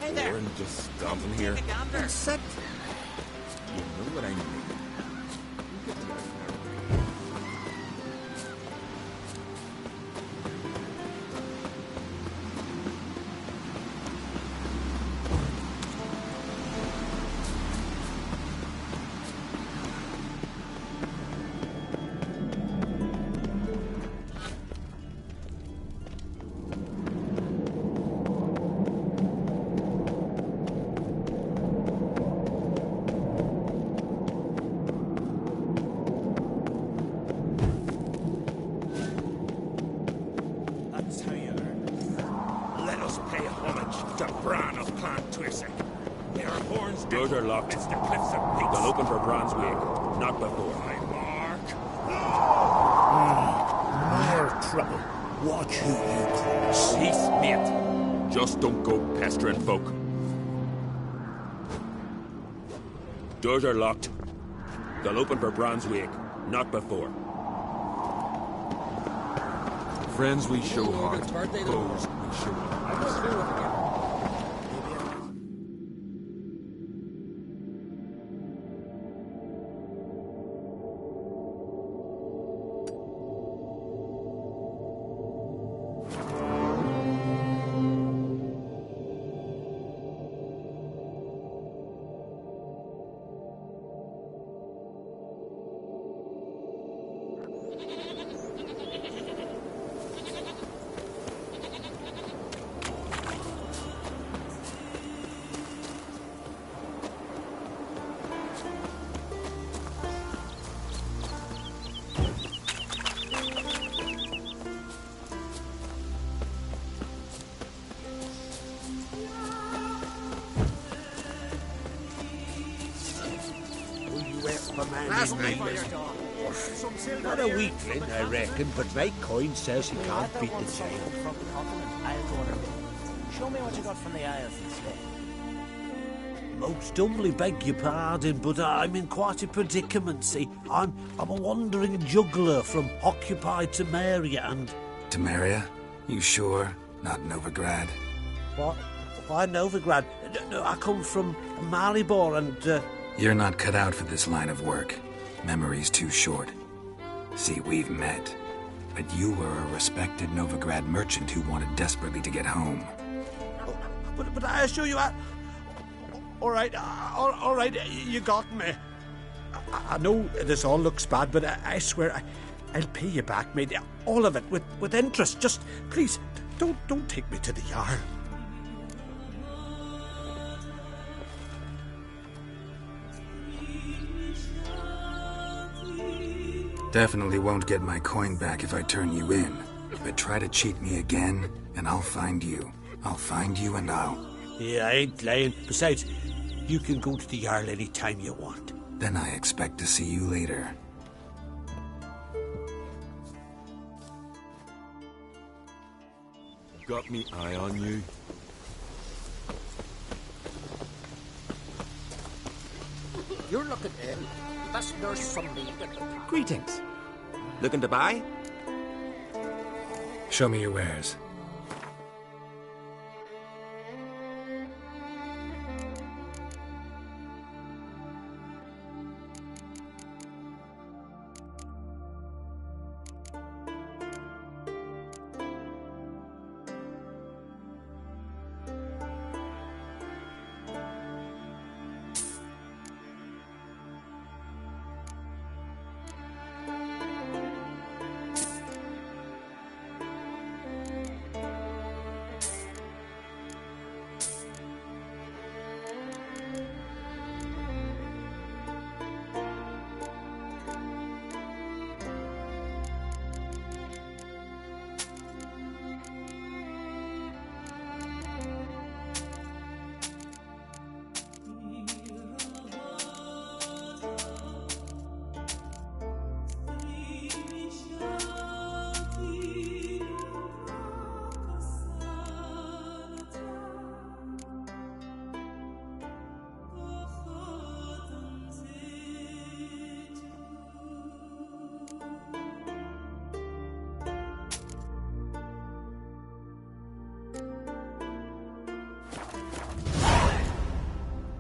Hey there. And just stomping here. That's it. You know what I mean. Doors are locked. It's the cliffs of peaks. They'll open for Bronzewick. Not before. More trouble. Watch who you cross. Cease, mate. Just don't go pestering folk. Doors are locked. They'll open for Bronzewick. Not before. Friends we show heart. Foes we show heart. Not a weakling, I reckon, but my coin says he can't beat the chain. From the continent, I'll go on a road. Show me what you got from the Isles instead. Most humbly beg your pardon, but I'm in quite a predicament, see. I'm a wandering juggler from occupied Temeria and... Temeria? You sure? Not Novigrad? What? Why Novigrad? No, I come from Maribor and... You're not cut out for this line of work. Memory's too short. See, we've met. But you were a respected Novigrad merchant who wanted desperately to get home. But I assure you, all right, you got me. I know this all looks bad, but I swear I'll pay you back, mate. All of it, with interest. Just, please, don't take me to the Jarl. Definitely won't get my coin back if I turn you in. But try to cheat me again, and I'll find you. I'll find you and I'll... Yeah, I ain't lying. Besides, you can go to the Jarl any time you want. Then I expect to see you later. Got me eye on you. You're looking ill. Best nurse from me. Greetings. Looking to buy? Show me your wares.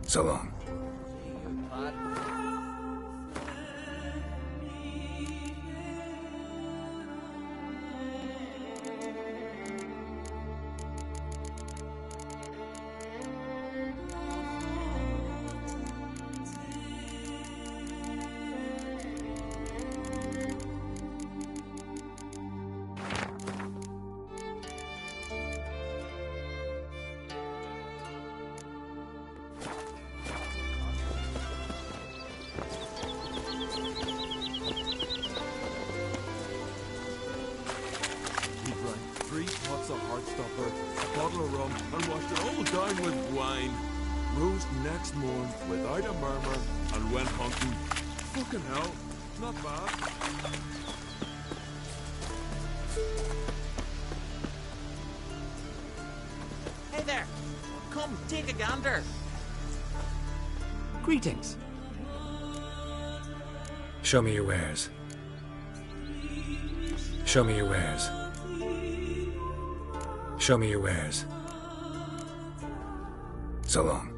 So long. Next morn, without a murmur, and went hunting. Fucking hell, not bad. Hey there! Come, take a gander! Greetings. Show me your wares. Show me your wares. Show me your wares. So long.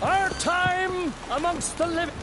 Our time amongst the living.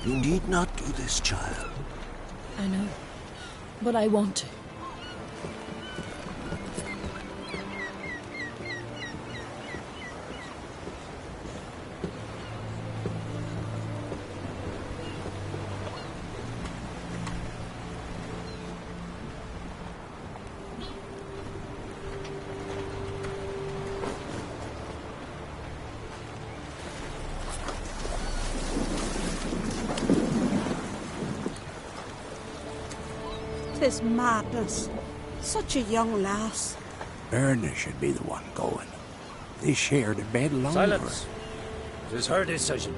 You need not do this, child. I know, but I want to. Tis madness. Such a young lass. Erna should be the one going. They shared a bed long. Silence. It is her decision.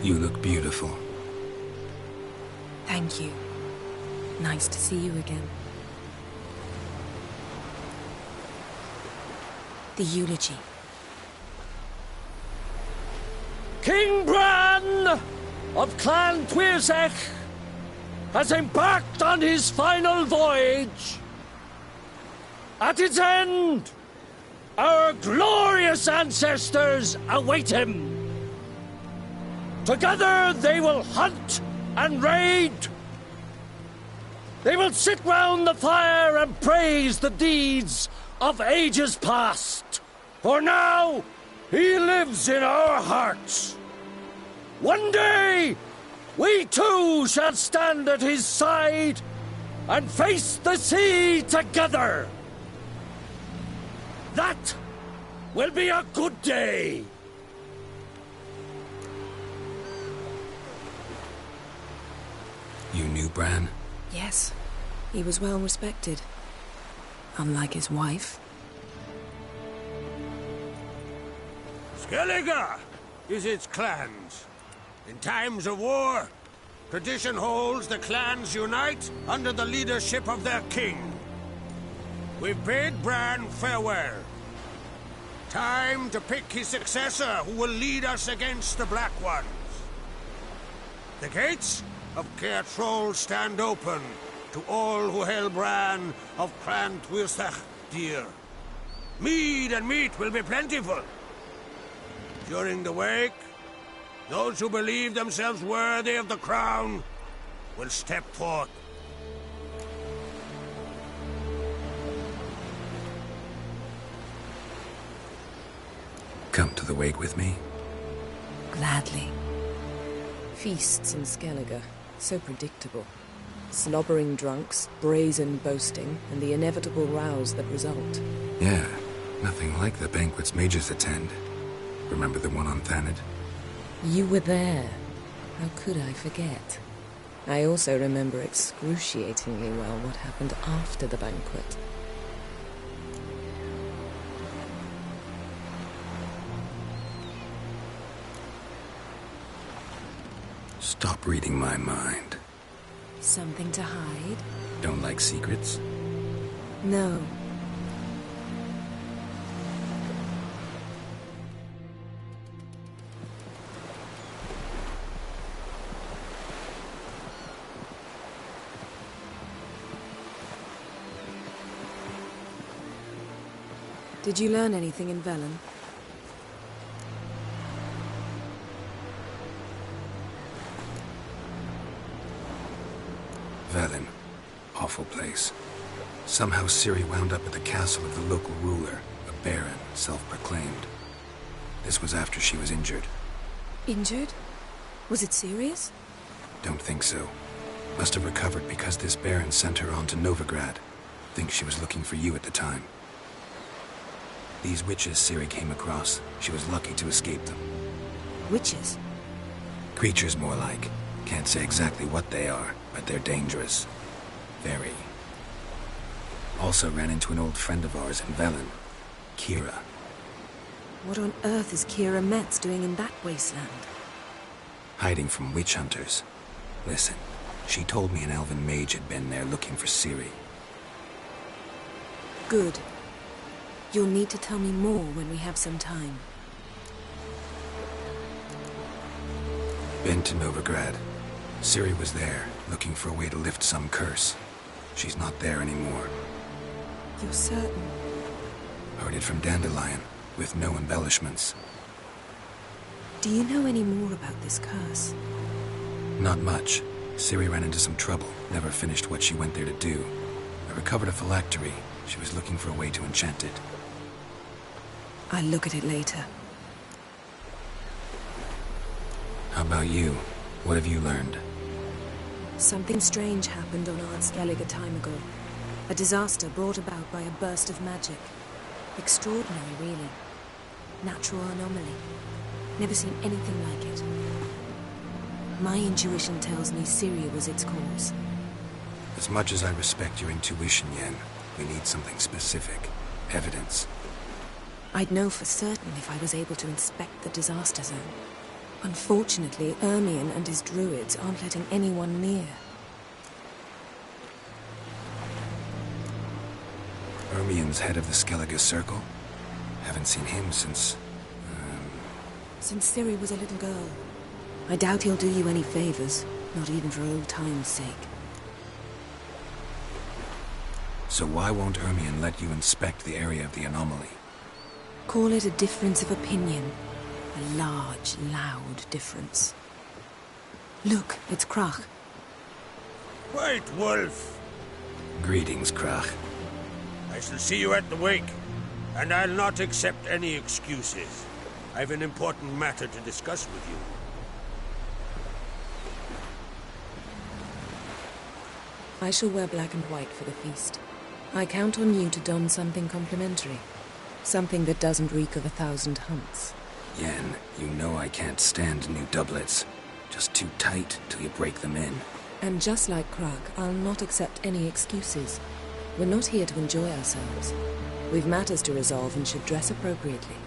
You look beautiful. Thank you. Nice to see you again. The eulogy. King Bran of Clan Tuirsech has embarked on his final voyage. At its end, our glorious ancestors await him. Together they will hunt and raid. They will sit round the fire and praise the deeds of ages past. For now, he lives in our hearts. One day, we too shall stand at his side and face the sea together. That will be a good day. You knew Bran? Yes. He was well respected. Unlike his wife. Skellige is its clans. In times of war, tradition holds the clans unite under the leadership of their king. We've bid Bran farewell. Time to pick his successor who will lead us against the Black Ones. The gates of Caer Troll stand open to all who hail Bran of Clan Tuirsech dear. Mead and meat will be plentiful. During the wake, those who believe themselves worthy of the crown will step forth. Come to the wake with me? Gladly. Feasts in Skellige, so predictable. Slobbering drunks, brazen boasting, and the inevitable rows that result. Yeah, nothing like the banquets mages attend. Remember the one on Thanedd? You were there. How could I forget? I also remember excruciatingly well what happened after the banquet. Stop reading my mind. Something to hide? Don't like secrets? No. Did you learn anything in Velen? Velen. Awful place. Somehow Ciri wound up at the castle of the local ruler, a baron, self-proclaimed. This was after she was injured. Injured? Was it serious? Don't think so. Must have recovered because this baron sent her on to Novigrad. Think she was looking for you at the time. These witches Ciri came across, she was lucky to escape them. Witches? Creatures more like. Can't say exactly what they are, but they're dangerous. Very. Also ran into an old friend of ours in Velen, Kira. What on earth is Kira Metz doing in that wasteland? Hiding from witch hunters. Listen, she told me an elven mage had been there looking for Ciri. Good. You'll need to tell me more when we have some time. Been to Novigrad. Ciri was there, looking for a way to lift some curse. She's not there anymore. You're certain? Heard it from Dandelion, with no embellishments. Do you know any more about this curse? Not much. Ciri ran into some trouble, never finished what she went there to do. I recovered a phylactery. She was looking for a way to enchant it. I'll look at it later. How about you? What have you learned? Something strange happened on Ard Skellige a time ago. A disaster brought about by a burst of magic. Extraordinary, really. Natural anomaly. Never seen anything like it. My intuition tells me Ciri was its cause. As much as I respect your intuition, Yen, we need something specific. Evidence. I'd know for certain if I was able to inspect the disaster zone. Unfortunately, Ermion and his druids aren't letting anyone near. Ermion's head of the Skellige Circle? Haven't seen him since... Since Ciri was a little girl. I doubt he'll do you any favors, not even for old time's sake. So why won't Ermion let you inspect the area of the anomaly? Call it a difference of opinion. A large, loud difference. Look, it's Krach. White Wolf! Greetings, Krach. I shall see you at the wake, and I'll not accept any excuses. I've an important matter to discuss with you. I shall wear black and white for the feast. I count on you to don something complimentary. Something that doesn't reek of 1,000 hunts. Yen, you know I can't stand new doublets. Just too tight till you break them in. And just like Krag, I'll not accept any excuses. We're not here to enjoy ourselves. We've matters to resolve and should dress appropriately.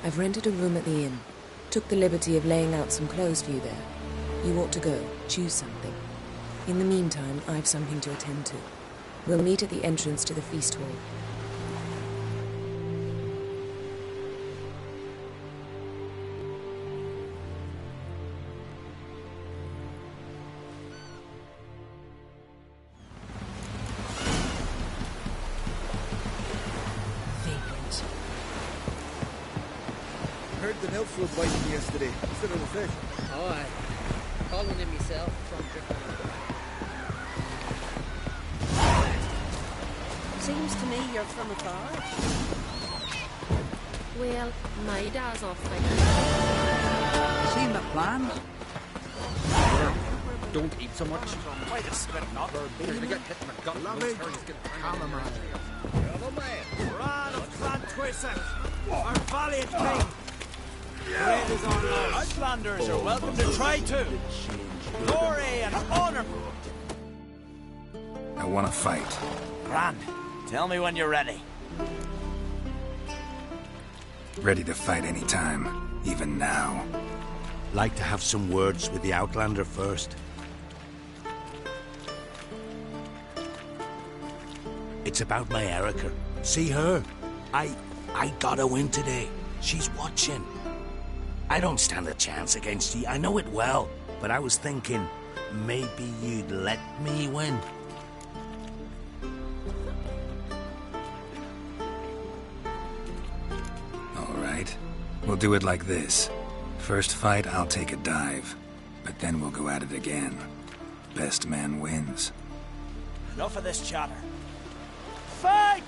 I've rented a room at the inn. Took the liberty of laying out some clothes for you there. You ought to go. Choose something. In the meantime, I've something to attend to. We'll meet at the entrance to the feast hall. Heard the nymphs were biting yesterday instead of the fish. Oh, aye. Following him myself from Driftwood. Seems to me you're from afar. Well, my dad's off like Seen the plan? Don't eat so much. Wait a spit, not You're gonna get hit in the gut. Ran of Clan Twisset, our valiant king. Bread is on us. Outlanders are welcome to try too. Glory and honor. I want to fight. Grand, tell me when you're ready. Ready to fight anytime, even now. Like to have some words with the Outlander first. It's about my Erica. See her? I got a win today. She's watching. I don't stand a chance against you. I know it well. But I was thinking, maybe you'd let me win. All right. We'll do it like this. First fight, I'll take a dive. But then we'll go at it again. Best man wins. Enough of this chatter. Fight!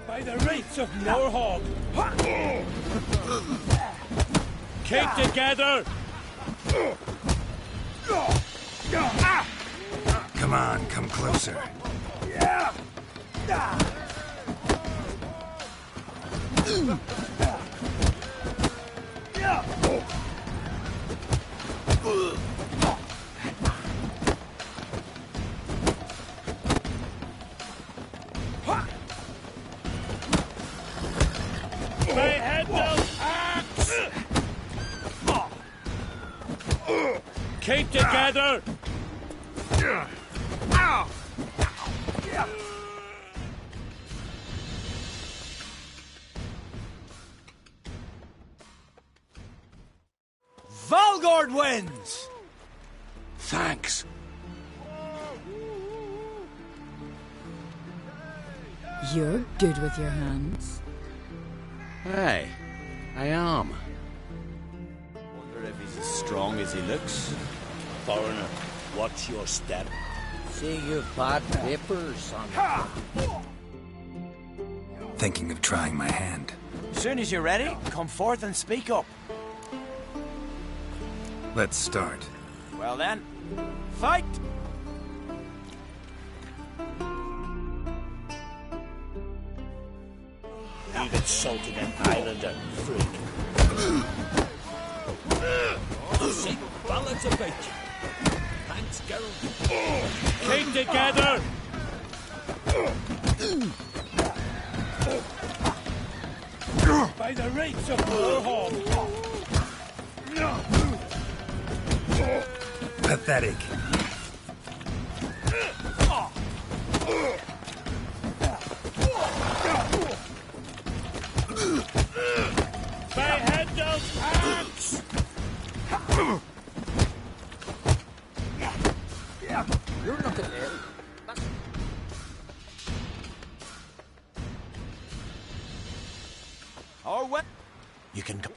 By the rights of Morhog! Keep together! Come on, come closer. My head down, axe! Keep together! Valgord wins! Thanks. You're good with your hands. Hey, I am. Wonder if he's as strong as he looks. Foreigner, watch your step. Say you've bad papers on Thinking of trying my hand. As soon as you're ready, come forth and speak up. Let's start. Well then, fight! You've insulted an islander, freak. See, balance about you. Thanks, Geralt. Keep together! By the rates of Warhorn! Pathetic. Behead those ants! You're looking ill. Or what? You can go.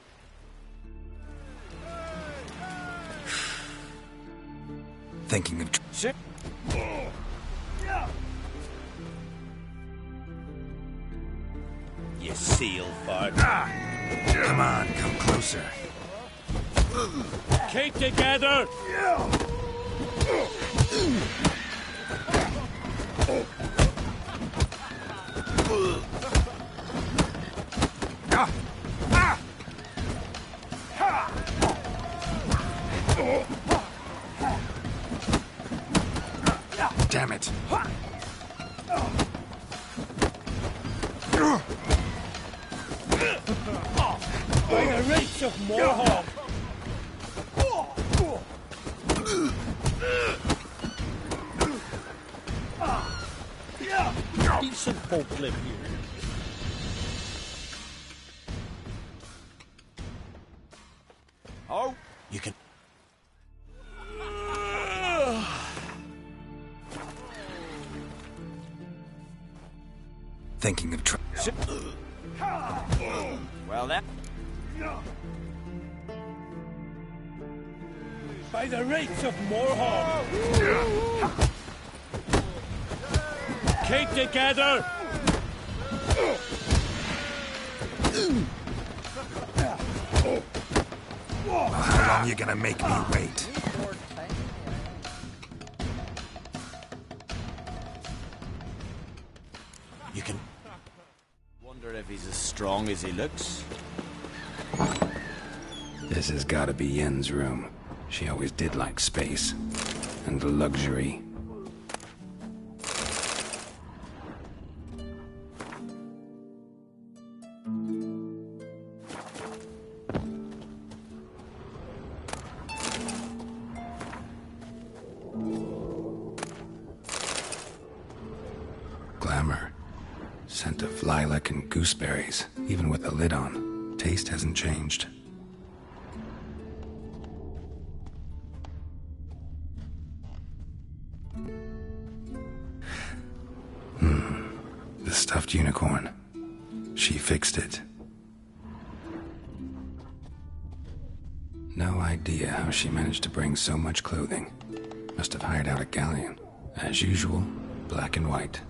Thinking of... Shit. You seal fart. Come on, come closer. Keep together! Damn it. By the rates of Morhawk! Decent folk live here. Oh, You can... Thinking of... well that. By the rates of Morhawk! Keep together! How long you gonna make me wait? You can... Wonder if he's as strong as he looks. This has gotta be Yen's room. She always did like space. And luxury. Glamour. Scent of lilac and gooseberries, even with the lid on. Taste hasn't changed. The stuffed unicorn. She fixed it. No idea how she managed to bring so much clothing. Must have hired out a galleon. As usual, black and white.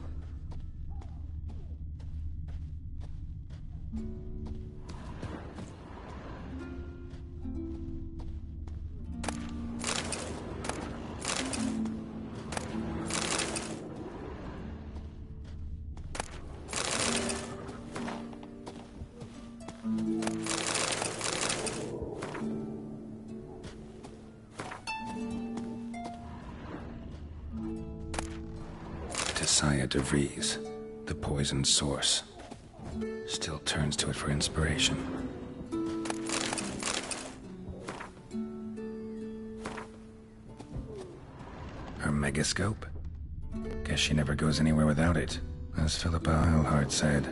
Saya DeVries, the poisoned source. Still turns to it for inspiration. Her megascope? Guess she never goes anywhere without it. As Philippa Eilhart said,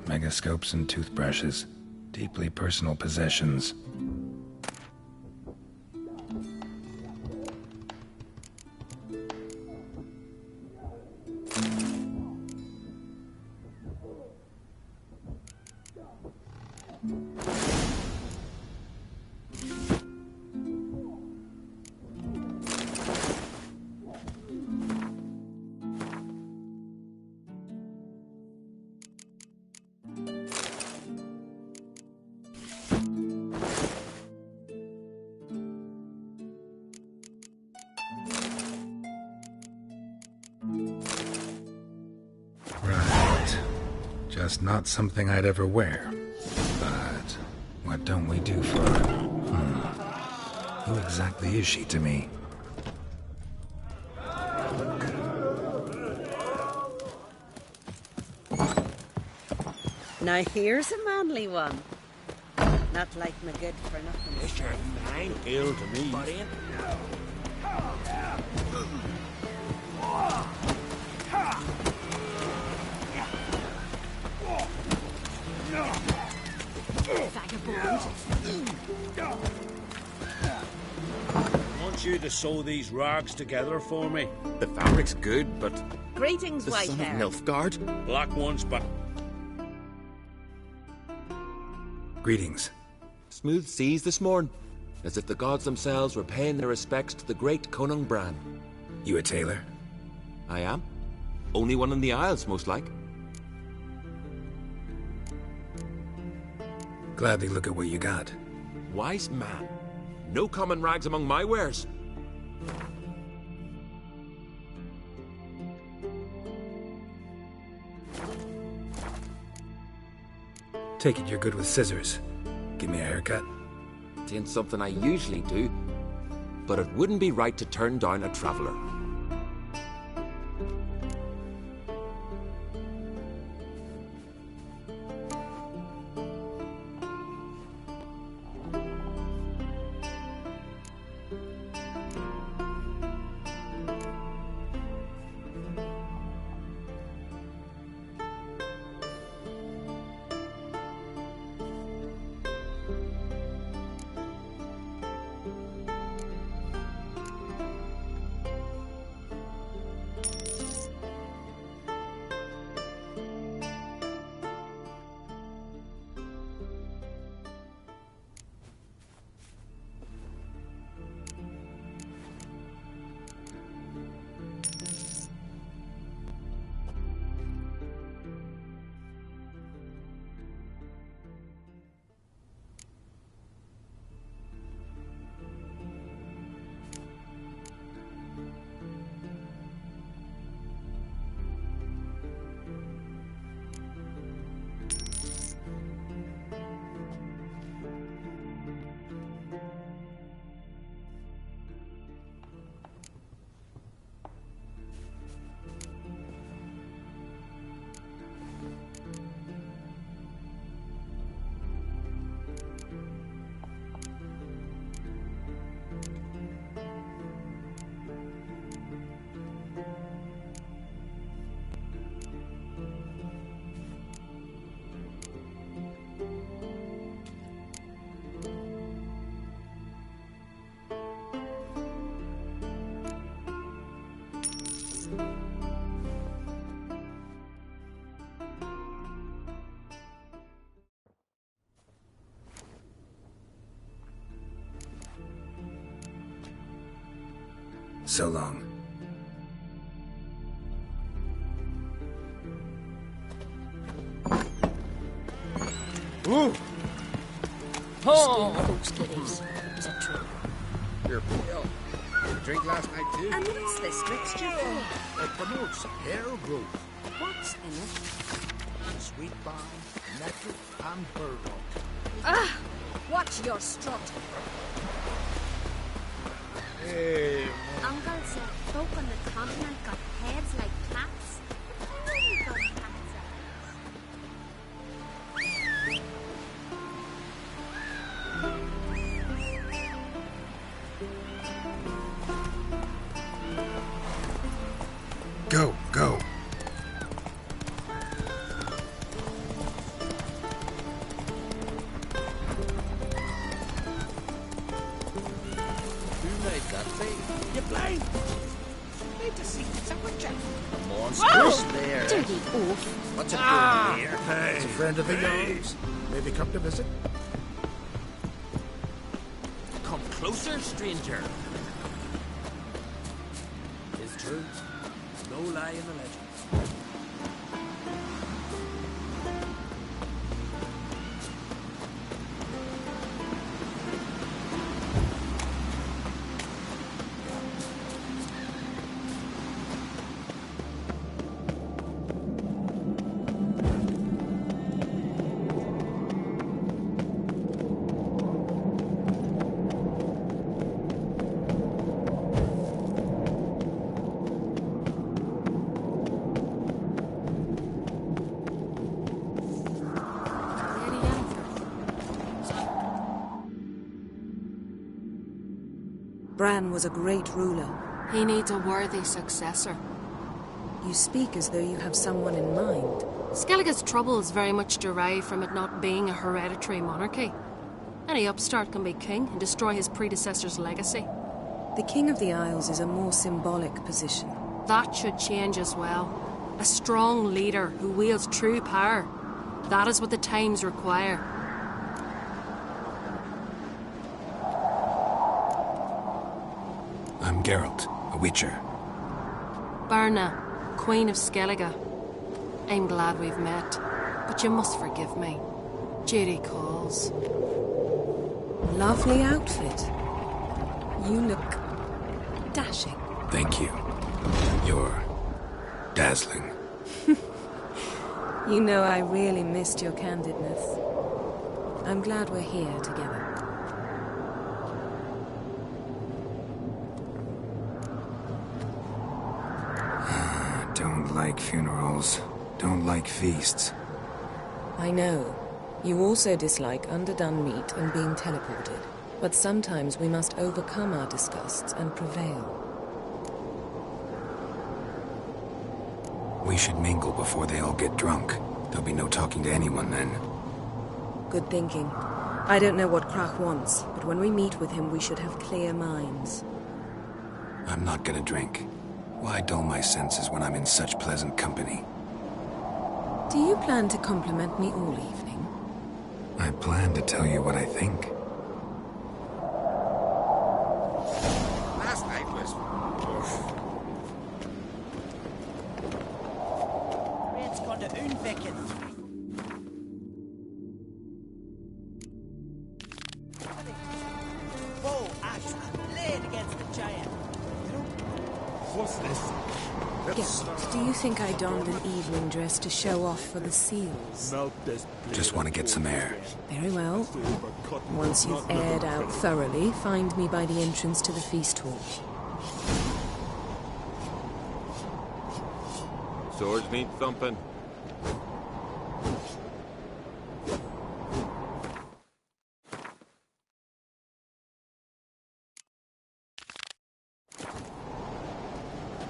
megascopes and toothbrushes, deeply personal possessions. Just not something I'd ever wear. But what don't we do for her? Who exactly is she to me? Now here's a manly one. Not like my good for nothing. This your nine ill to me. But in. I want you to sew these rags together for me. The fabric's good, but Greetings, the white son hair. of Nilfgaard? Black ones back. Greetings. Smooth seas this morn, as if the gods themselves were paying their respects to the great Conung Bran. You a tailor? I am. Only one in the Isles, most like. Gladly look at what you got. Wise man. No common rags among my wares. Take it you're good with scissors. Give me a haircut. It ain't something I usually do, but it wouldn't be right to turn down a traveller. So long. Ooh! Oh! Those kiddies. Is that true? You're pale. You drink last night too? And what's this mixture for? It promotes hair growth. What's in it? Sweet balm, nettle, and burdock. Ah! Watch your strut. Hey, Uncle said folk on the continent got heads like cats. I know you got cats. Go, go. Who made that thing? You're blind. Need to see someone, Jack. come on, Whoa! squish there. Dirty oaf. What's it Ah! doing here? Hey. It's a friend of the youngs. Maybe come to visit. Come closer, stranger. It's true. No lie in the legend. Bran was a great ruler. He needs a worthy successor. You speak as though you have someone in mind. Skellige's troubles very much derive from it not being a hereditary monarchy. Any upstart can be king and destroy his predecessor's legacy. The King of the Isles is a more symbolic position. That should change as well. A strong leader who wields true power. That is what the times require. I'm Geralt, a Witcher. Berna, Queen of Skellige. I'm glad we've met, but you must forgive me. Duty calls. Lovely outfit. You look dashing. Thank you. You're dazzling. You know, I really missed your candidness. I'm glad we're here together. Don't like funerals. Don't like feasts. I know. You also dislike underdone meat and being teleported. But sometimes we must overcome our disgusts and prevail. We should mingle before they all get drunk. There'll be no talking to anyone then. Good thinking. I don't know what Krach wants, but when we meet with him we should have clear minds. I'm not gonna drink. Why dull my senses when I'm in such pleasant company? Do you plan to compliment me all evening? I plan to tell you what I think. Last night was... Red's gone to Unvecken. Bow, axe, and blade against the giant. What's this? Geralt, do you think I donned an evening dress to show off for the seals? Just want to get some air. Very well. Once you've aired out thoroughly, find me by the entrance to the feast hall. Swords need thumping.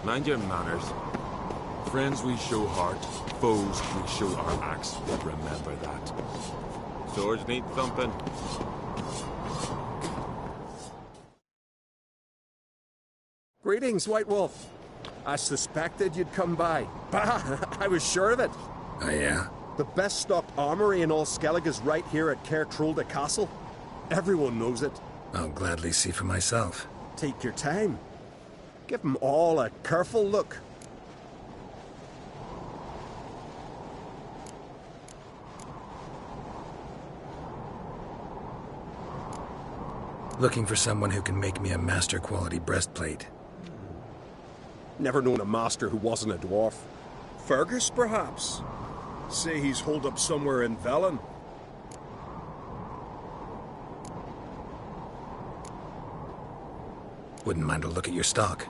Mind your manners. Friends we show heart, foes we show our axe. Remember that. Swords need thumping. Greetings, White Wolf. I suspected you'd come by. Bah! I was sure of it. Oh, yeah? The best stocked armory in all Skellige is right here at Caer Trolde Castle. Everyone knows it. I'll gladly see for myself. Take your time. Give them all a careful look. Looking for someone who can make me a master-quality breastplate. Never known a master who wasn't a dwarf. Fergus, perhaps? Say he's holed up somewhere in Velen. Wouldn't mind a look at your stock.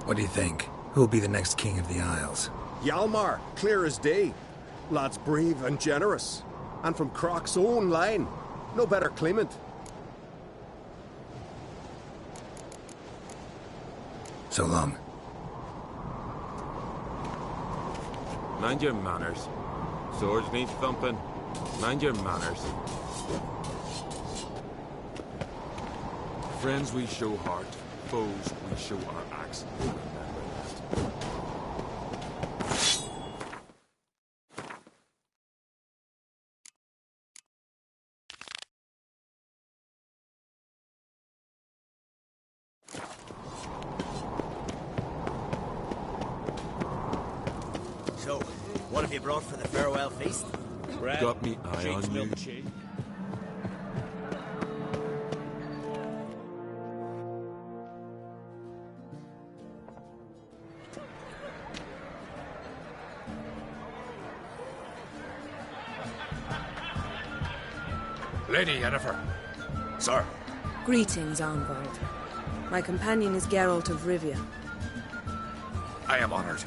What do you think? Who'll be the next king of the Isles? Hjalmar, clear as day. Lad's brave and generous. And from Krach's own line. No better claimant. So long. Mind your manners. Swords need thumping. Mind your manners. Friends we show heart, foes we show our axe. Remember that. So, what have you brought for the farewell feast? Bread, got me eye on you. Lady Yennefer. Sir. Greetings, Arnvald. My companion is Geralt of Rivia. I am honored.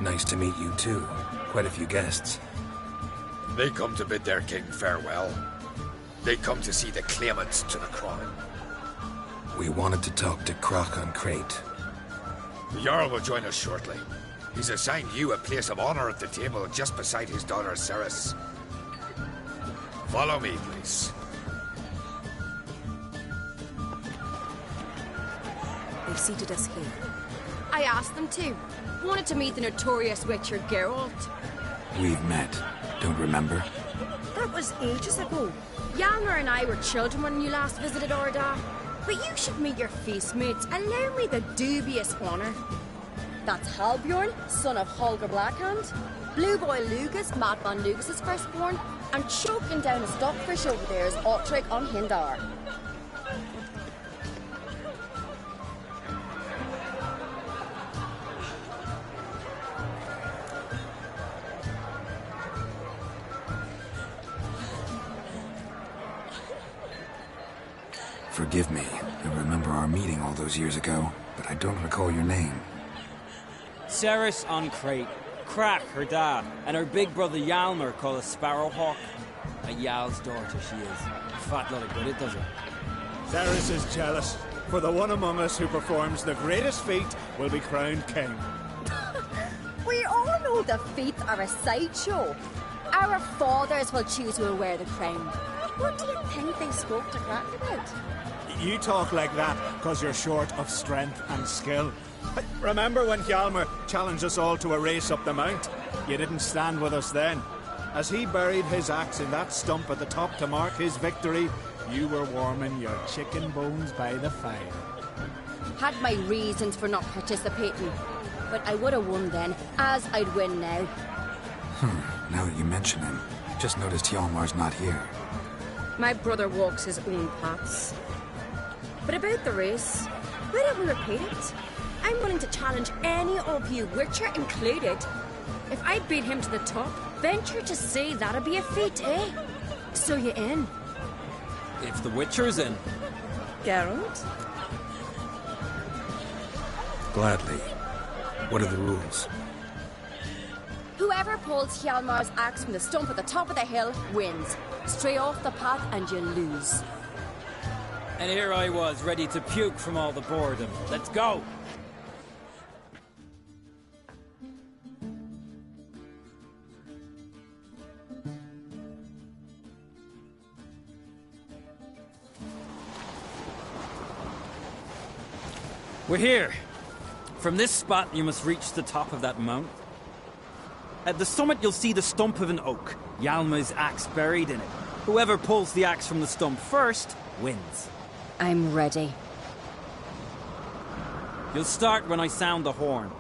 Nice to meet you, too. Quite a few guests. They come to bid their king farewell. They come to see the claimants to the crown. We wanted to talk to Croc on Crate. The Jarl will join us shortly. He's assigned you a place of honor at the table just beside his daughter Ceres. Follow me, please. They've seated us here. I asked them to. Wanted to meet the notorious witcher Geralt. We've met. Don't remember? That was ages ago. Hjalmar and I were children when you last visited Orda. But you should meet your feast mates. Allow me the dubious honor. That's Halbjorn, son of Holger Blackhand. Blue Boy Lugus, Madman Lugus' firstborn. And choking down a stockfish over there is Ottric on Hindar. Forgive me. I remember our meeting all those years ago, but I don't recall your name. Ceres on Crate. Crack, her dad, and her big brother Hjalmar called a Sparrowhawk. A Jarl's daughter she is. Fat lot of good it does her. Ceres is jealous, for the one among us who performs the greatest feat will be crowned king. We all know the feet are a sideshow. Our fathers will choose who will wear the crown. What do you think they spoke to Crack about? You talk like that because you're short of strength and skill. Remember when Hjalmar challenged us all to a race up the mount? You didn't stand with us then. As he buried his axe in that stump at the top to mark his victory, you were warming your chicken bones by the fire. Had my reasons for not participating, but I would have won then, as I'd win now. Now that you mention him, just noticed Hjalmar's not here. My brother walks his own paths. But about the race, why don't we repeat it? I'm willing to challenge any of you, Witcher included. If I beat him to the top, venture to say that'd be a feat, eh? So you in? If the Witcher's in. Geralt? Gladly. What are the rules? Whoever pulls Hjalmar's axe from the stump at the top of the hill wins. Stray off the path and you lose. And here I was, ready to puke from all the boredom. Let's go! We're here. From this spot, you must reach the top of that mount. At the summit, you'll see the stump of an oak. Hjalmar's axe buried in it. Whoever pulls the axe from the stump first wins. I'm ready. You'll start when I sound the horn.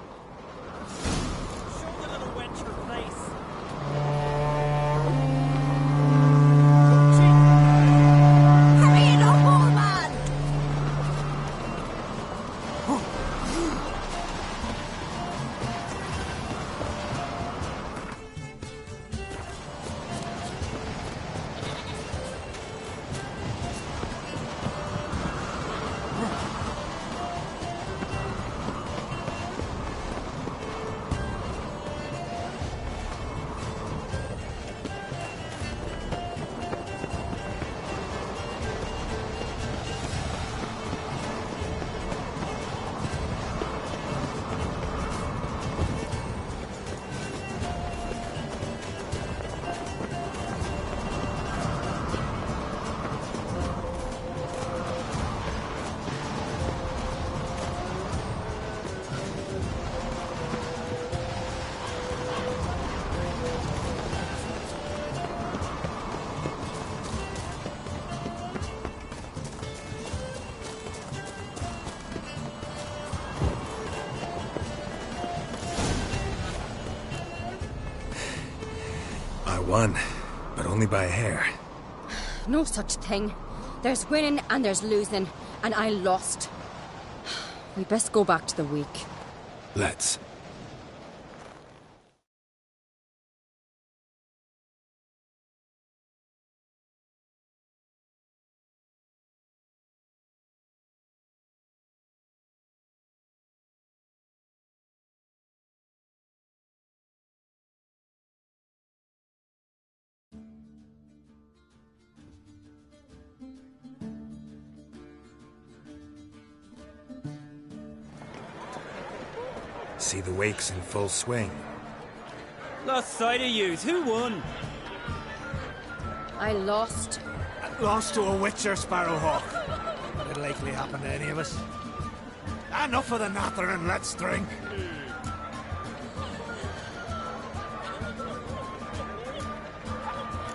I won, but only by a hair. No such thing. There's winning and there's losing, and I lost. We best go back to the week. Let's. See the wakes in full swing. Lost sight of yous. Who won? I lost. Lost to a witcher, Sparrowhawk. It'll likely happen to any of us. Enough of the nattering, let's drink.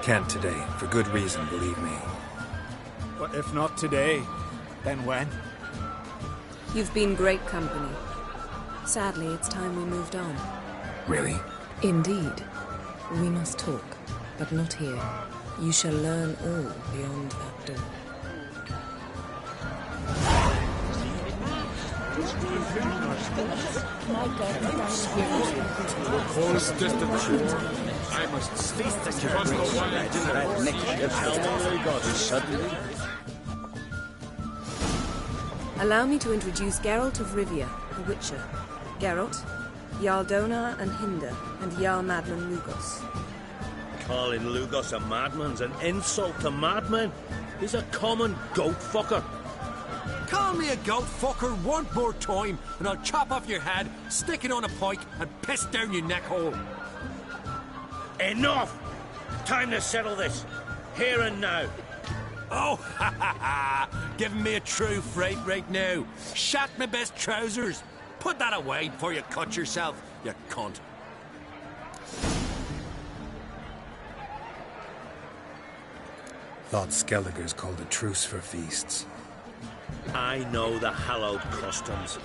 Can't today, for good reason, believe me. But if not today, then when? You've been great company. Sadly, it's time we moved on. Really? Indeed. We must talk, but not here. You shall learn all beyond that door. Close distance. I must cease to trust the Allow me to introduce Geralt of Rivia, a Witcher. Geralt, Jarl Donar and Hinder, and Jarl Madman Lugos. Calling Lugos a madman's an insult to madmen. He's a common goat fucker. Call me a goat fucker one more time, and I'll chop off your head, stick it on a pike, and piss down your neck hole. Enough! Time to settle this. Here and now. Oh, ha ha ha! Giving me a true fright right now. Shat my best trousers. Put that away before you cut yourself, you cunt. Thought Skelliger's called a truce for feasts. I know the hallowed customs,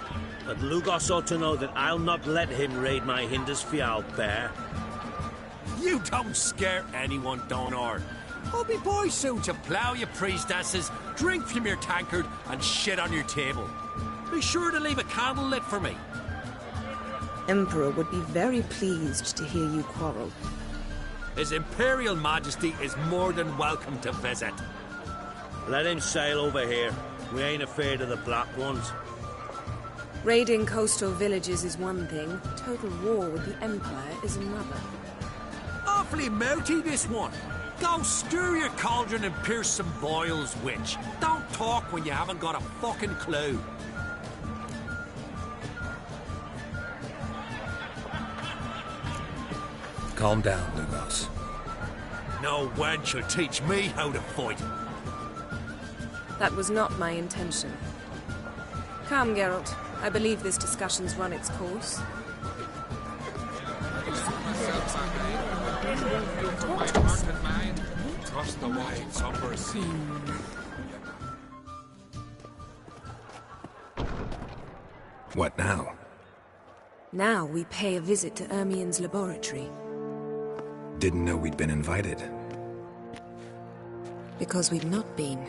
but Lugos ought to know that I'll not let him raid my Hindisfial bear. You don't scare anyone, Donar. I'll be boy soon to plough your priestesses, drink from your tankard, and shit on your table. Be sure to leave a candle lit for me. Emperor would be very pleased to hear you quarrel. His Imperial Majesty is more than welcome to visit. Let him sail over here. We ain't afraid of the Black Ones. Raiding coastal villages is one thing. Total war with the Empire is another. Awfully mouty, this one. Go stir your cauldron and pierce some boils, witch. Don't talk when you haven't got a fucking clue. Calm down, Lugos. No wench will teach me how to fight. That was not my intention. Come, Geralt. I believe this discussion's run its course. Trust the wide somber sea. What now? Now we pay a visit to Ermien's laboratory. Didn't know we'd been invited. Because we've not been.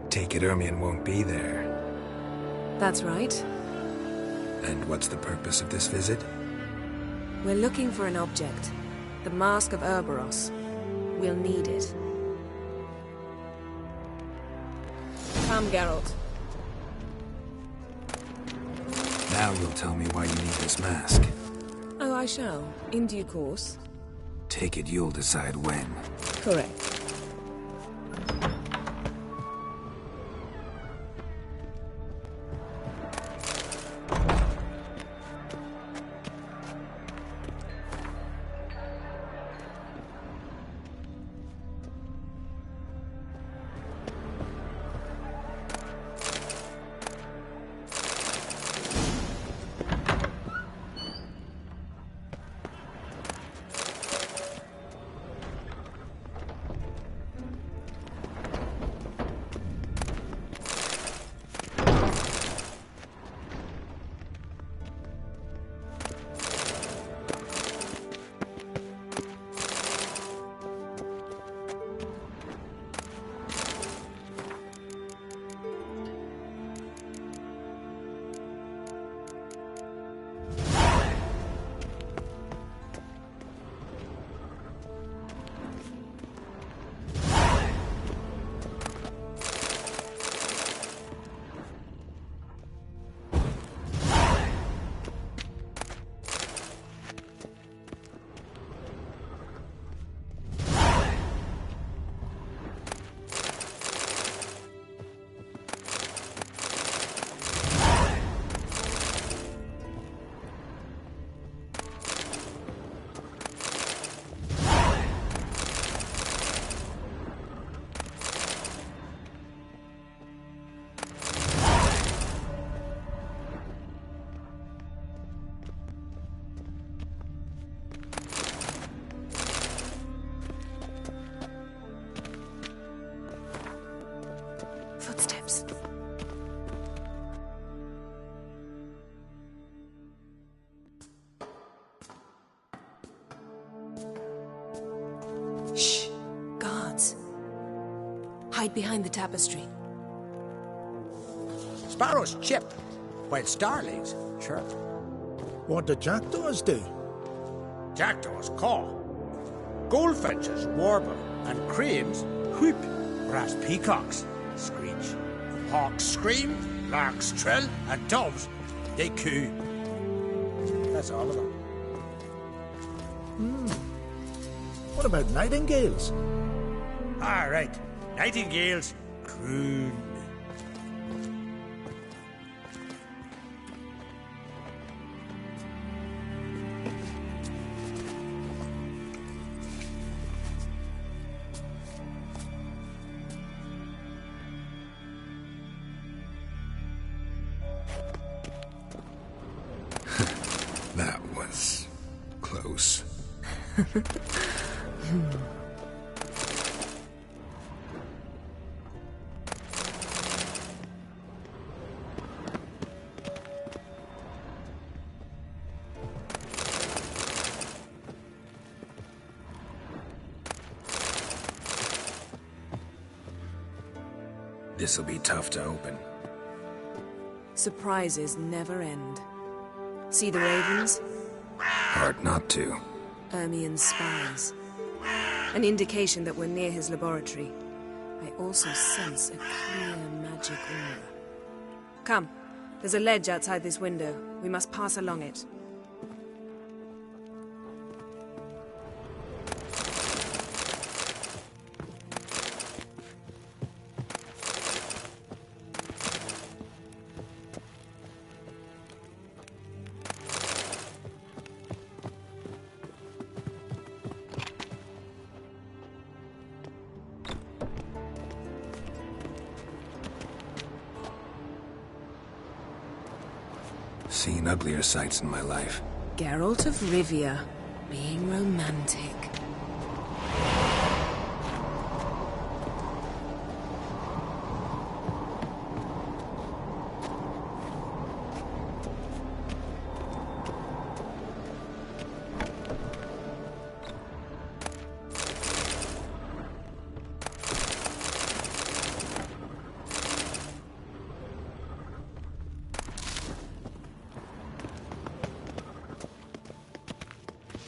Take it Ermien won't be there. That's right. And what's the purpose of this visit? We're looking for an object. The Mask of Urboros. We'll need it. Come, Geralt. Now you'll tell me why you need this mask. Oh, I shall. In due course. Take it you'll decide when. Correct. Hide behind the tapestry. Sparrows chip, while starlings chirp. What do jackdaws do? Jackdaws caw. Goldfinches warble, and cranes whoop. Brass peacocks screech. Hawks scream, larks trill, and doves, they coo. That's all of them. What about nightingales? Ah, right. Nightingales croon. That was close. This'll be tough to open. Surprises never end. See the ravens? Hard not to. Ermien's spies. An indication that we're near his laboratory. I also sense a clear magic aura. Come, there's a ledge outside this window. We must pass along it. Seen uglier sights in my life. Geralt of Rivia, being romantic.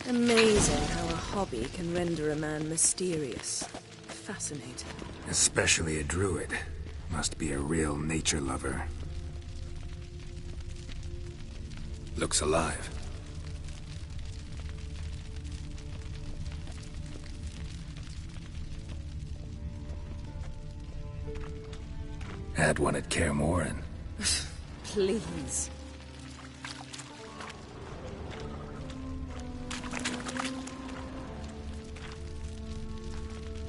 Amazing how a hobby can render a man mysterious. Fascinating. Especially a druid. Must be a real nature lover. Looks alive. Had one at Kaer Morhen. Please.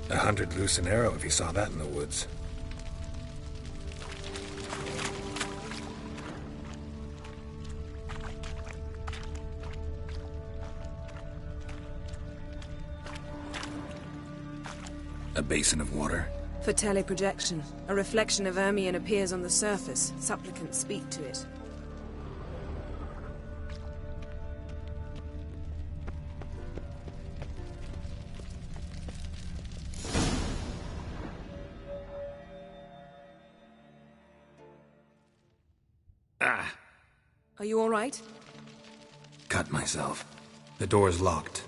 $100 loose an arrow if you saw that in the woods. A basin of water? For teleprojection, a reflection of Ermien appears on the surface. Supplicants speak to it. Are you all right? Cut myself. The door's locked.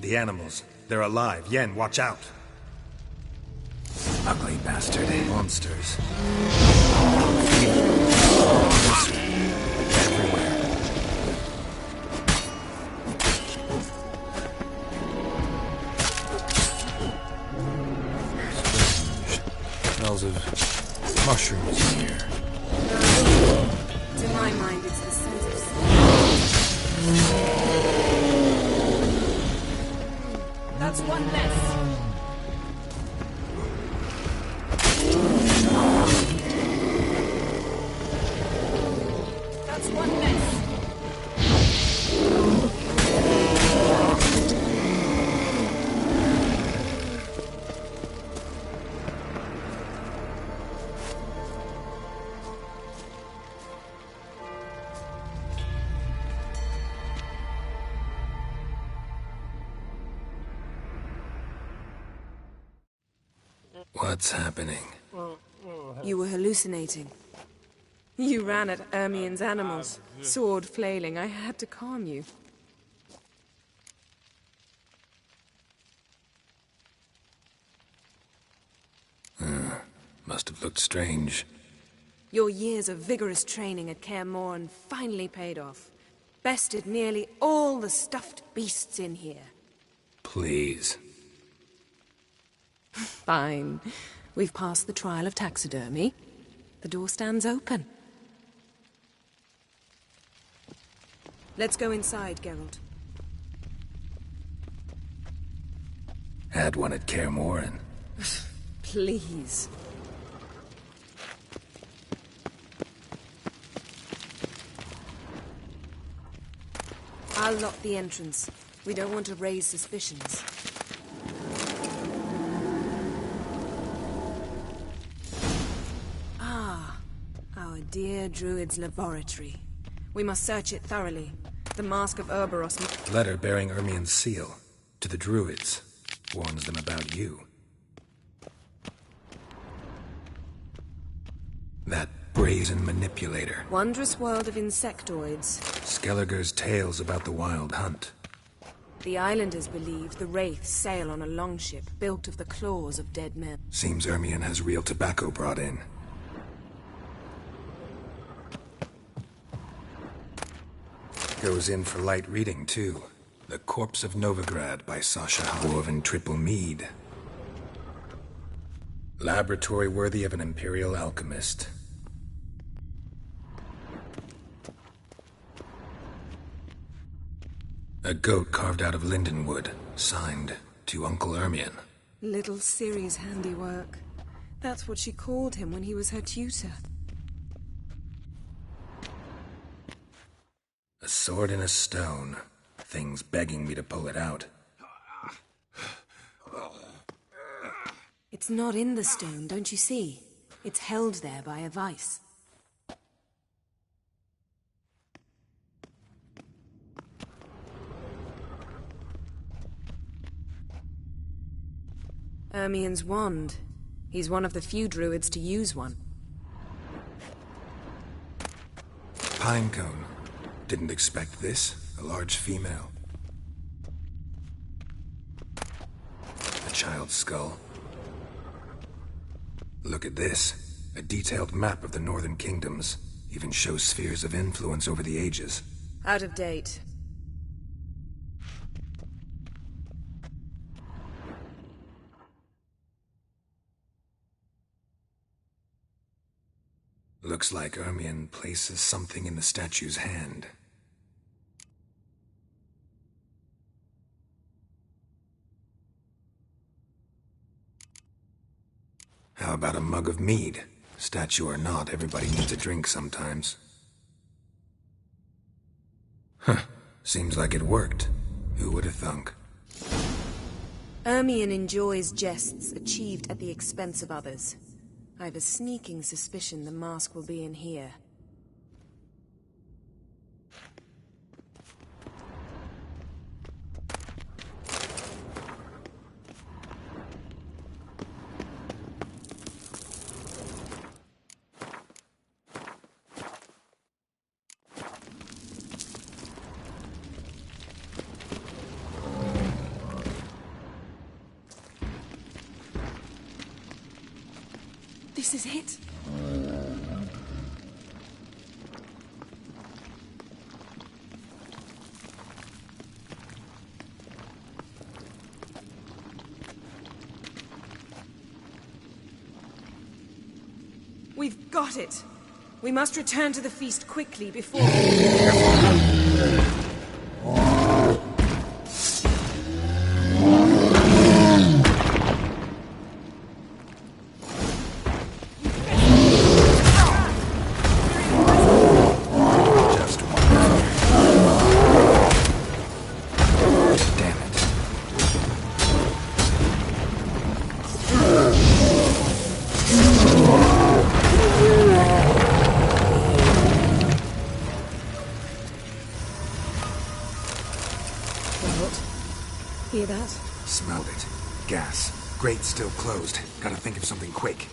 The animals. They're alive. Yen, watch out. Ugly bastard. Monsters. Everywhere. Smells of mushrooms in here. To my mind, it's the scent of That's one less. That's one less. What's happening? You were hallucinating. You ran at Ermien's animals, sword flailing. I had to calm you. Must have looked strange. Your years of vigorous training at Kaer Morhen finally paid off. Bested nearly all the stuffed beasts in here. Please. Fine. We've passed the trial of taxidermy. The door stands open. Let's go inside, Geralt. Had one at Kaer Morhen. Please. I'll lock the entrance. We don't want to raise suspicions. Ah, our dear Druid's laboratory. We must search it thoroughly. The Mask of Ouroboros... Letter bearing Ermien's seal. To the Druids. Warns them about you. That brazen manipulator. Wondrous world of insectoids. Skelliger's tales about the Wild Hunt. The islanders believe the wraiths sail on a longship built of the claws of dead men. Seems Ermien has real tobacco brought in. Goes in for light reading, too. The Corpse of Novigrad by Sasha Dwarven Triple Mead. Laboratory worthy of an Imperial alchemist. A goat carved out of lindenwood, signed to Uncle Ermien. Little Ciri's handiwork. That's what she called him when he was her tutor. A sword in a stone. Things begging me to pull it out. It's not in the stone, don't you see? It's held there by a vice. Ermien's wand. He's one of the few druids to use one. Pinecone. Didn't expect this. A large female. A child's skull. Look at this. A detailed map of the Northern Kingdoms. Even shows spheres of influence over the ages. Out of date. Looks like Ermien places something in the statue's hand. How about a mug of mead? Statue or not, everybody needs a drink sometimes. Huh. Seems like it worked. Who would have thunk? Ermien enjoys jests achieved at the expense of others. I've a sneaking suspicion the mask will be in here. This is it. We've got it. We must return to the feast quickly before... Hear that? Smelled it. Gas. Grate's still closed. Gotta think of something quick.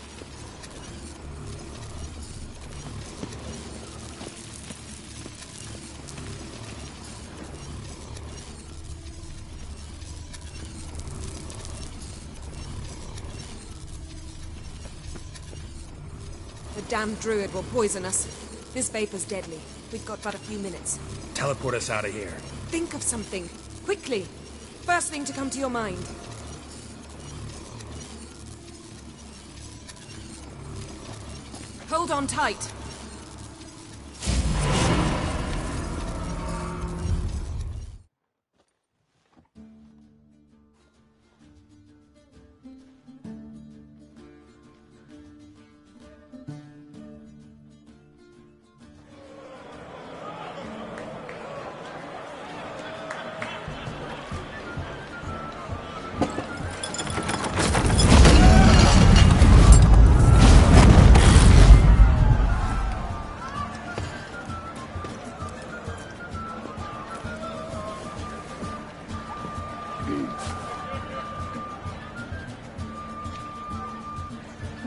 The damned druid will poison us. This vapor's deadly. We've got but a few minutes. Teleport us out of here. Think of something. Quickly. First thing to come to your mind. Hold on tight.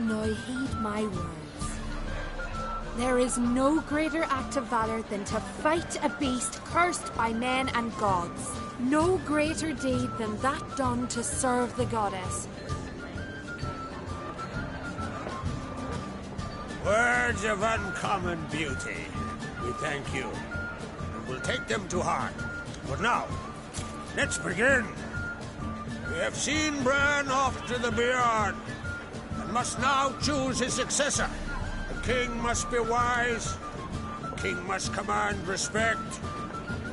Now heed my words. There is no greater act of valor than to fight a beast cursed by men and gods. No greater deed than that done to serve the goddess. Words of uncommon beauty. We thank you. And we'll take them to heart. But now, let's begin. We have seen Bran off to the beyond, and must now choose his successor. A king must be wise. A king must command respect.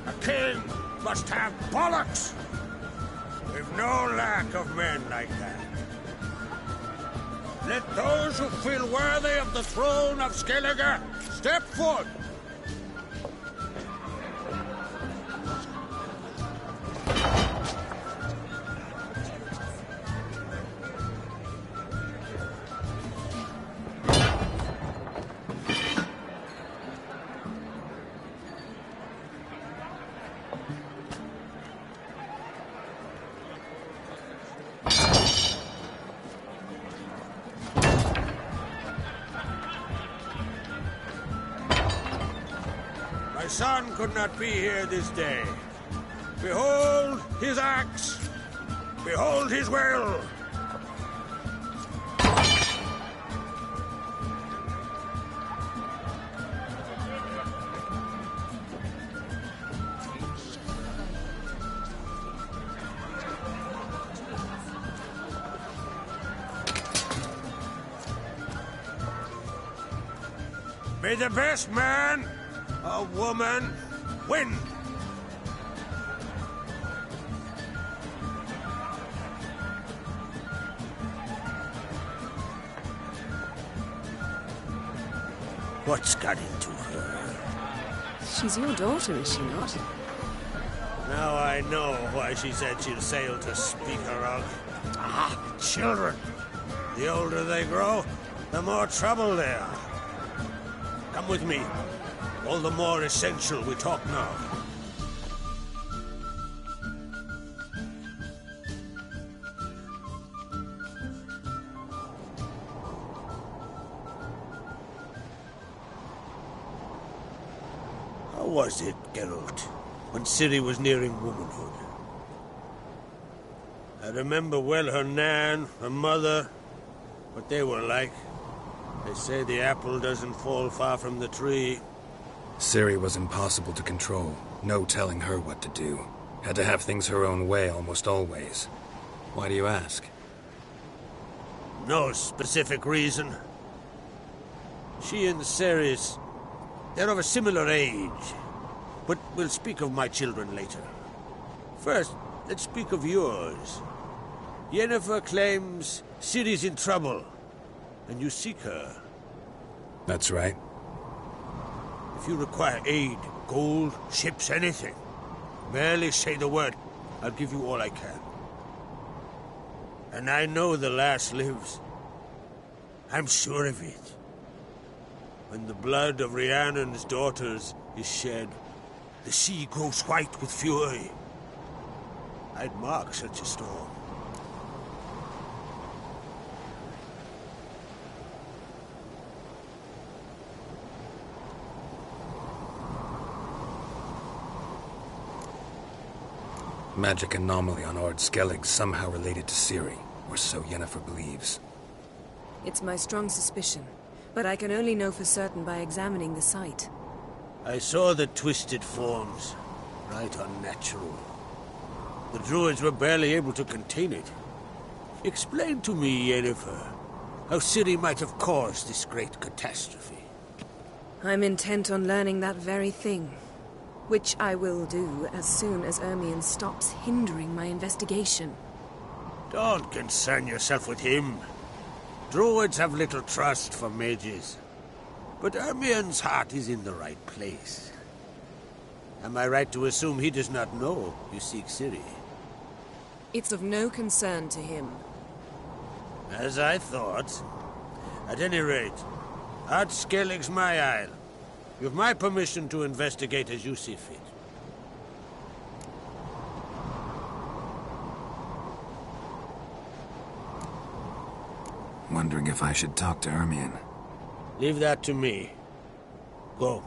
A king must have bollocks. We've no lack of men like that. Let those who feel worthy of the throne of Skellige step forth. My son could not be here this day. Behold his axe. Behold his will. May the best man or woman win. What's got into her? She's your daughter, is she not? Now I know why she said she'll sail to speak her of. Ah, children. The older they grow, the more trouble they are. Come with me. All the more essential we talk now. How was it, Geralt, when Ciri was nearing womanhood? I remember well her nan, her mother, what they were like. They say the apple doesn't fall far from the tree. Ciri was impossible to control. No telling her what to do. Had to have things her own way almost always. Why do you ask? No specific reason. She and Ceres, they're of a similar age. But we'll speak of my children later. First, let's speak of yours. Yennefer claims Ciri's in trouble, and you seek her. That's right. If you require aid, gold, ships, anything, merely say the word. I'll give you all I can. And I know the lass lives. I'm sure of it. When the blood of Rhiannon's daughters is shed, the sea grows white with fury. I'd mark such a storm. Magic anomaly on Ard Skellig somehow related to Ciri, or so Yennefer believes. It's my strong suspicion, but I can only know for certain by examining the site. I saw the twisted forms. Right unnatural. The druids were barely able to contain it. Explain to me, Yennefer, how Ciri might have caused this great catastrophe. I'm intent on learning that very thing, which I will do as soon as Ermion stops hindering my investigation. Don't concern yourself with him. Druids have little trust for mages. But Ermion's heart is in the right place. Am I right to assume he does not know you seek Ciri? It's of no concern to him. As I thought. At any rate, Ard Skellig's my isle. You have my permission to investigate as you see fit. Wondering if I should talk to Ermion. Leave that to me. Go.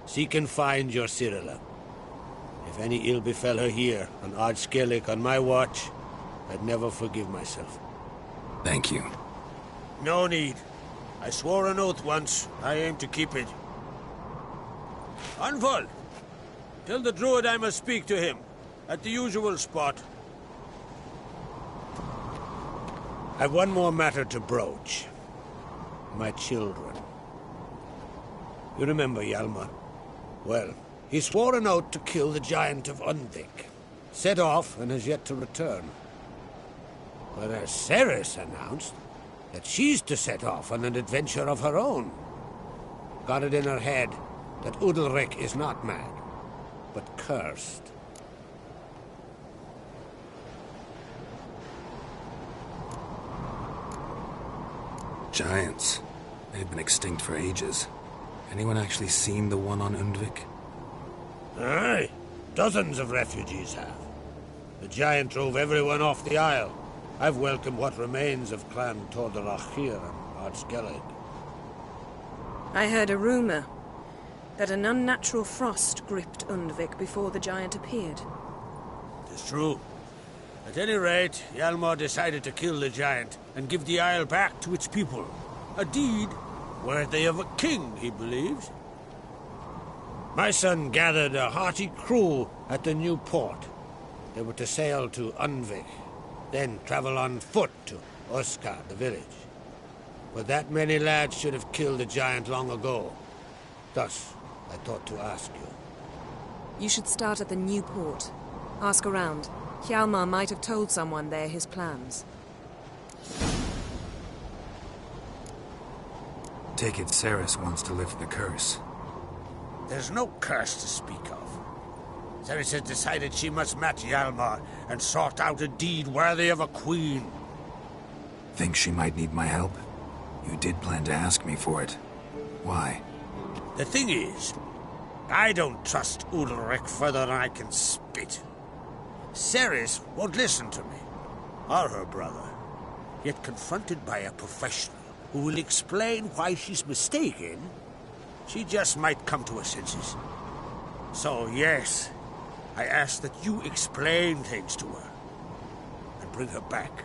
Seek and find your Cyrilla. If any ill befell her here, on Ard Skellig on my watch, I'd never forgive myself. Thank you. No need. I swore an oath once. I aim to keep it. Unfold! Tell the druid I must speak to him. At the usual spot. I've one more matter to broach. My children. You remember Hjalmar? Well, he swore an oath to kill the giant of Undvik. Set off and has yet to return. Whereas Ceres announced that she's to set off on an adventure of her own. Got it in her head that Udalric is not mad, but cursed. Giants. They've been extinct for ages. Anyone actually seen the one on Undvik? Aye. Dozens of refugees have. The giant drove everyone off the isle. I've welcomed what remains of Clan Tordarach here and Ard Skellig. I heard a rumor that an unnatural frost gripped Undvik before the giant appeared. It is true. At any rate, Hjalmar decided to kill the giant and give the isle back to its people. A deed worthy of a king, he believes. My son gathered a hearty crew at the new port. They were to sail to Undvik, then travel on foot to Oskar, the village. But that many lads should have killed the giant long ago. Thus, I thought to ask you. You should start at the new port. Ask around. Hjalmar might have told someone there his plans. Take it Ceres wants to lift the curse. There's no curse to speak of. Ceres has decided she must match Hjalmar and sort out a deed worthy of a queen. Think she might need my help? You did plan to ask me for it. Why? The thing is, I don't trust Udalric further than I can spit. Ceres won't listen to me, or her brother. Yet confronted by a professional who will explain why she's mistaken, she just might come to her senses. So, yes, I ask that you explain things to her and bring her back.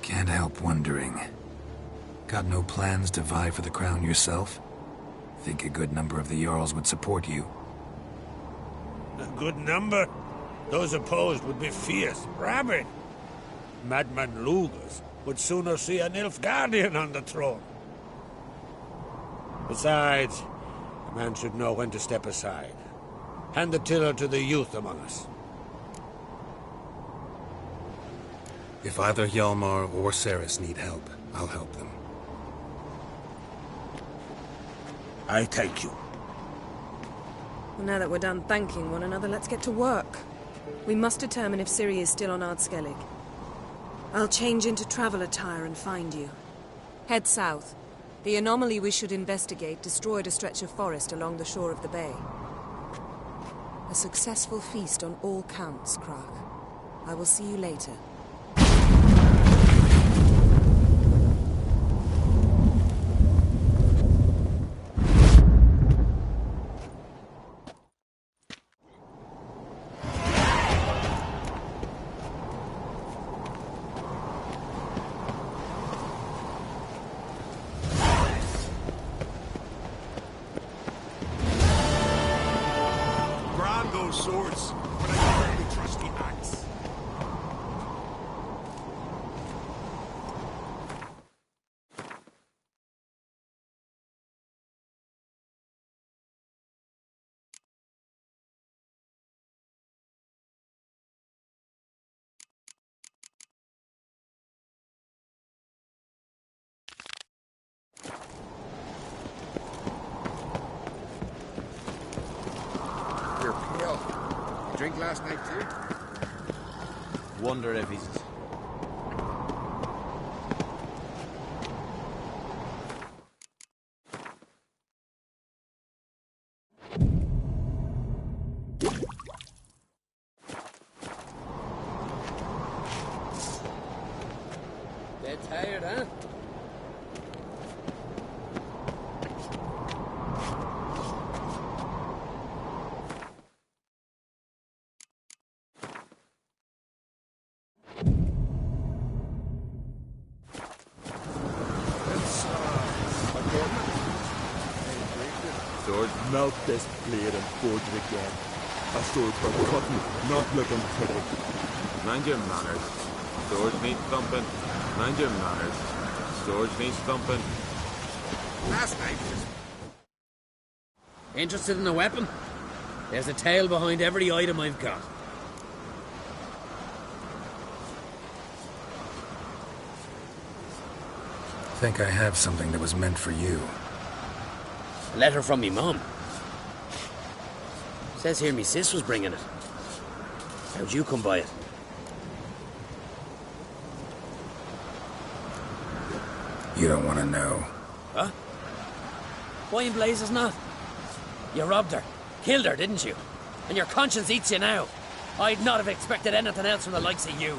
Can't help wondering. Got no plans to vie for the crown yourself? Think a good number of the Jarls would support you. A good number? Those opposed would be fierce, rabid. Madman Lugas would sooner see an Nilfgaardian on the throne. Besides, a man should know when to step aside. Hand the tiller to the youth among us. If either Hjalmar or Ceres need help, I'll help them. I thank you. Well, now that we're done thanking one another, let's get to work. We must determine if Ciri is still on Ard Skellig. I'll change into travel attire and find you. Head south. The anomaly we should investigate destroyed a stretch of forest along the shore of the bay. A successful feast on all counts, Krag. I will see you later. those swords, but I can barely trust the axe. You're pale. You drink last night too? Wonder if he's... Dead tired, huh? Sword, melt this blade and forge it again. A sword for cutting, not looking pretty. Mind your manners. Swords need thumping. Mind your manners. Swords need thumping. Last night was... Interested in a weapon? There's a tale behind every item I've got. Think I have something that was meant for you. A letter from me mum. Says here me sis was bringing it. How'd you come by it? You don't want to know. Huh? Why in blazes not? You robbed her. Killed her, didn't you? And your conscience eats you now. I'd not have expected anything else from the likes of you.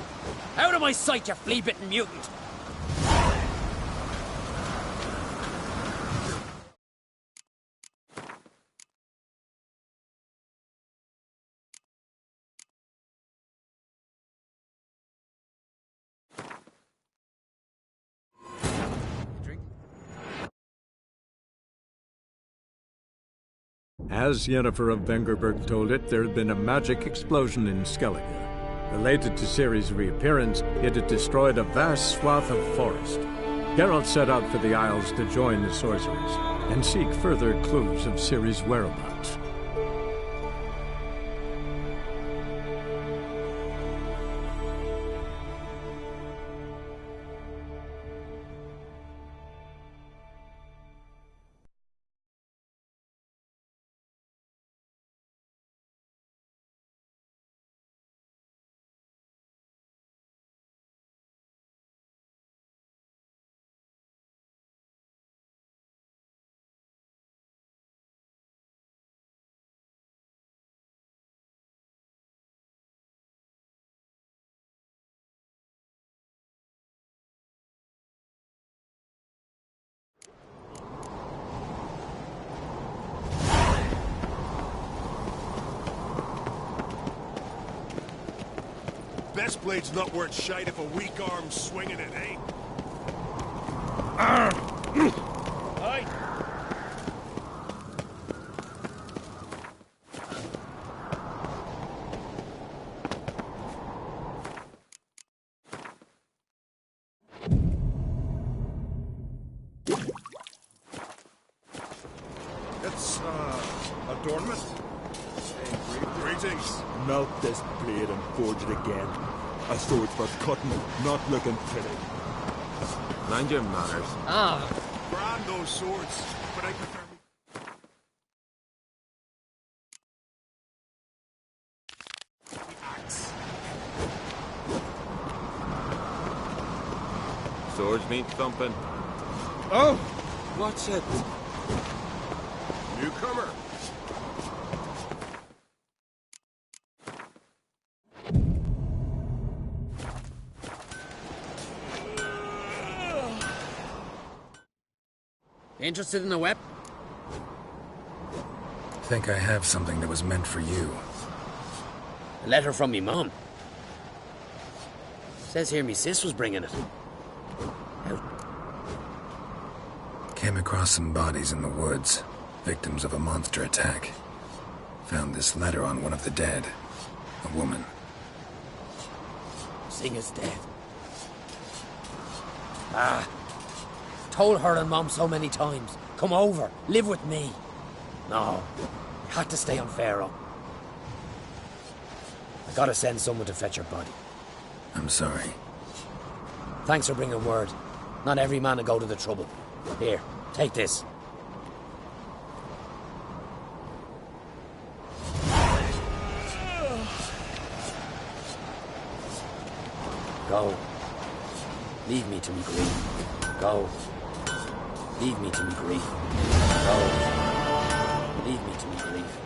Out of my sight, you flea-bitten mutant! As Yennefer of Vengerberg told it, there had been a magic explosion in Skellige. Related to Ciri's reappearance, it had destroyed a vast swath of forest. Geralt set out for the Isles to join the sorcerers and seek further clues of Ciri's whereabouts. Best blade's not worth shite if a weak arm's swinging it, eh? Aye. It's, adornment. Greetings. Melt this blade and forge it again. A sword for cutting, not looking pretty. Mind your manners. Ah. Brand those swords, but I prefer the axe. Swords need thumping. Oh! What's it? Newcomer. Interested in a weapon? Think I have something that was meant for you. A letter from me mum. Says here me sis was bringing it. Came across some bodies in the woods, victims of a monster attack. Found this letter on one of the dead. A woman. Sing is dead. Ah. Told her and Mom so many times. Come over, live with me. No. Had to stay on Pharaoh. I gotta send someone to fetch her body. I'm sorry. Thanks for bringing word. Not every man will go to the trouble. Here, take this. Go. Leave me to me grief. Go. Leave me to me grief. Go. Leave me to me grief.